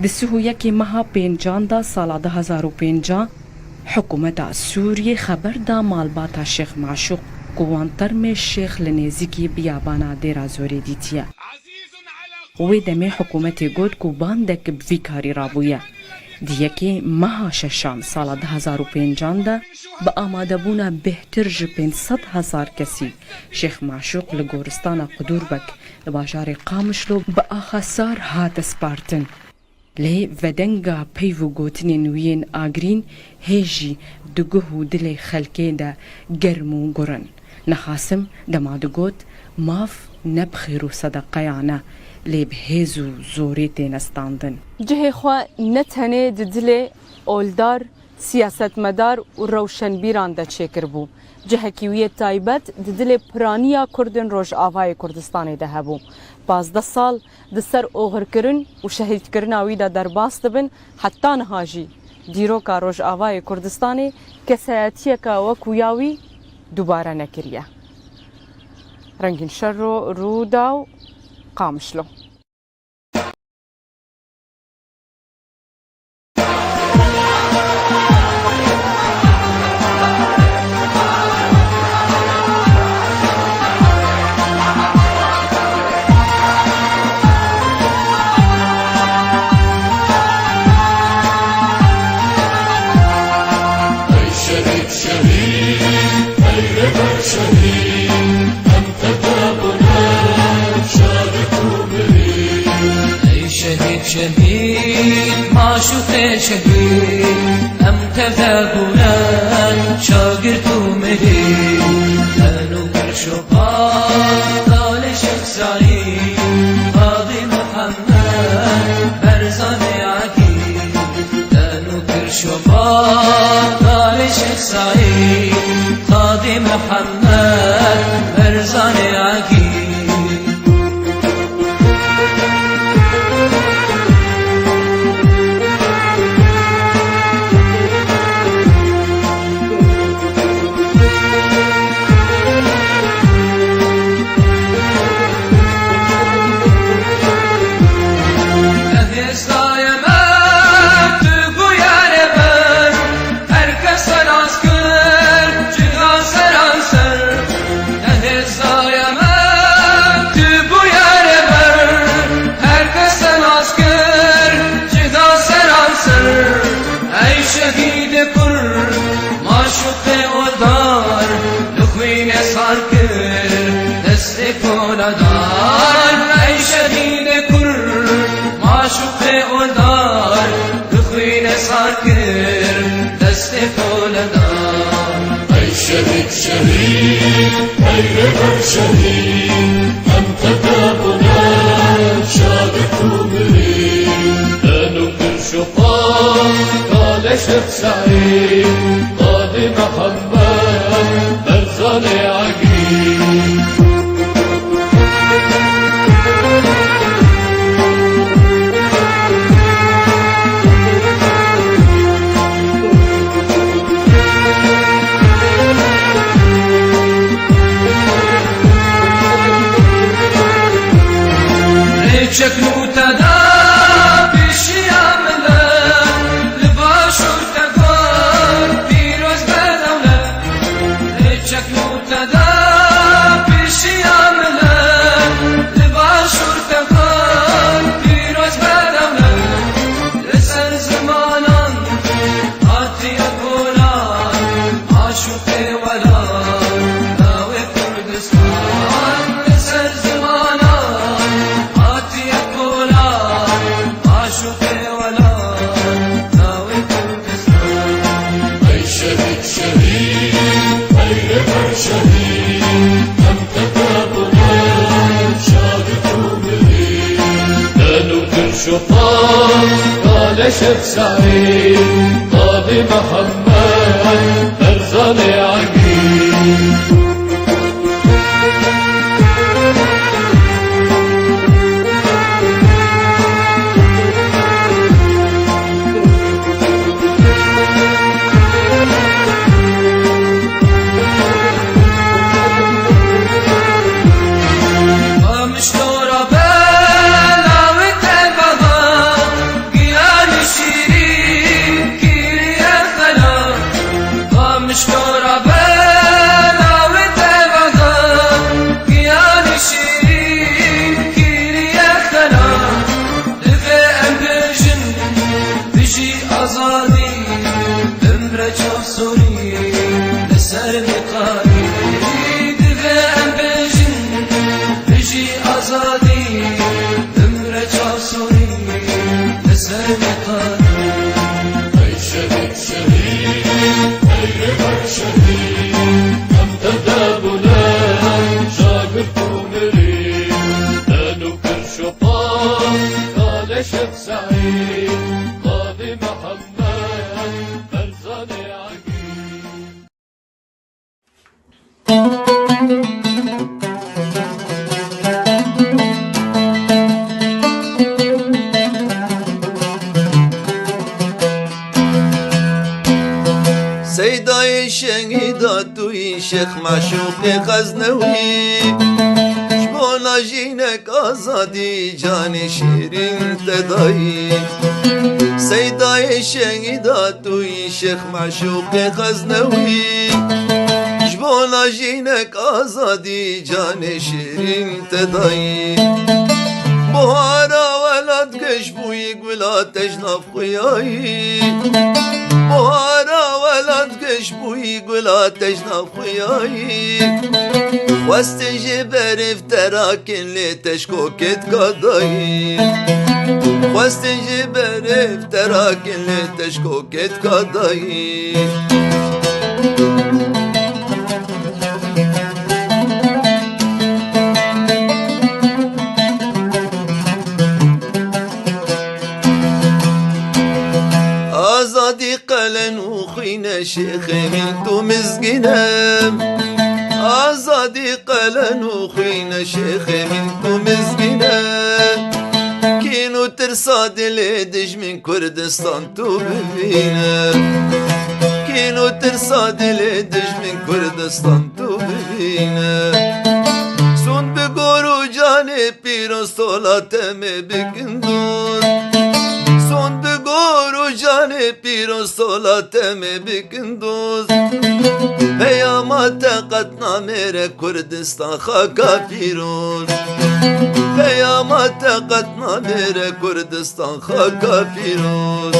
دسوهیەکی مەها پێنجاندا ساڵا 2005 حکوومەتە سووریە خەبەردا ماڵباتە شێخ معشوق گووانتەرمێ شێخ لە نێزیکی بیابانە دێرا زۆرێ دیتیە. وێ دەمێ حکوومەتێ گوت و باندێک بڤی کاری ڕابوویە. دیەکێ مەها شەشان ساڵا 2005دا بە ئامادەبوونە بێتر ji 500,000 کەسی شێخ معشوق لە گۆرستانە قودوربەک لە باژارێ قامشلۆ بە ئاخەسار هاتە سپارتن. لێ ڤەدەنگا پەیڤ و گوتنێن ویên ئاگرین هێژی دگوه و dilê xelkê germ û gurin. Nexasim dema digot mav ne bi xêr û sedeqeyane lê bi hêz û zorê têne standin. Cihê xwe ne tenê di dilê oldar, siyasetmedar û rewşenbîran de çêkirbû. Cihekî wî taybet di dilê piraniya Kurdên Rojavayê Kurdistanê de hebû. 15 سال دسر اوغرکرن و شهیدکرن آویدا درباس دبن حتی نهاجی دیروکا روجاوای کردستانی کسایتیه که وکویاوی دوباره نکریه. رنگین شر رو داو قامشلو. شهید معشوق شهید ام تذابنا شاگرد مدي أنو برشقا قال شيخ سعيد قاضي محمد برزان عقيل أنو برشقا قال شيخ سعيد قاضي محمد برزان عقيل أي شهيد كر معشوق ودار دخوين ساكر دست فولدار أي شهيد شهيد أي ربر شهيد أنت بابنا شادك ومريد أنو بالشقاق قال شيخ سعيد قاضي محمد برزان عقيل شكلو تدا بالشيام لباشر تقار فيروز بدولة شكلو تدا بالشيام لباشر تقار فيروز بدولة لسر زمانا عطي أقولان عاشق ولا ناوي كردستان لسر زمانا شهيد أنت بابنا شادك ومريد أنو بالشقاق قال شيخ سعيد قاضي محمد برزان عقيل شيخ سعيد قاضي محمد برزان عقيل سيداي شهيدات شيخ معشوق غزنوي شبونا جينك آزادي جاني شيرين تداي سيداي شهيدات شيخ معشوق غزنوي شبونا جينك آزادي جاني شيرين تداي بهارا ولد قشبو يقول تجنب خياي بهارا ولد قشبو يقول تجنب خياي واستجبر افتراكن لتشكوكت قضاي واستجبر افتراكن لتشكوكت قضاي آزادي قلن وخينا شيخ من تو مزقنام آزادي قلن وخينا شيخ من تو مزقنام كينو ترصاد الهدج من كردستان تو ببينا كينو ترصاد الهدج من كردستان تو ببينا سون بقورو جاني بيرو صولاتم بكندون سون بقورو جاني بيرو صولاتم بكندوز پیامات قطنا میره کردستان خاکا پیروز پیامات قطنا میره کردستان خاکا پیروز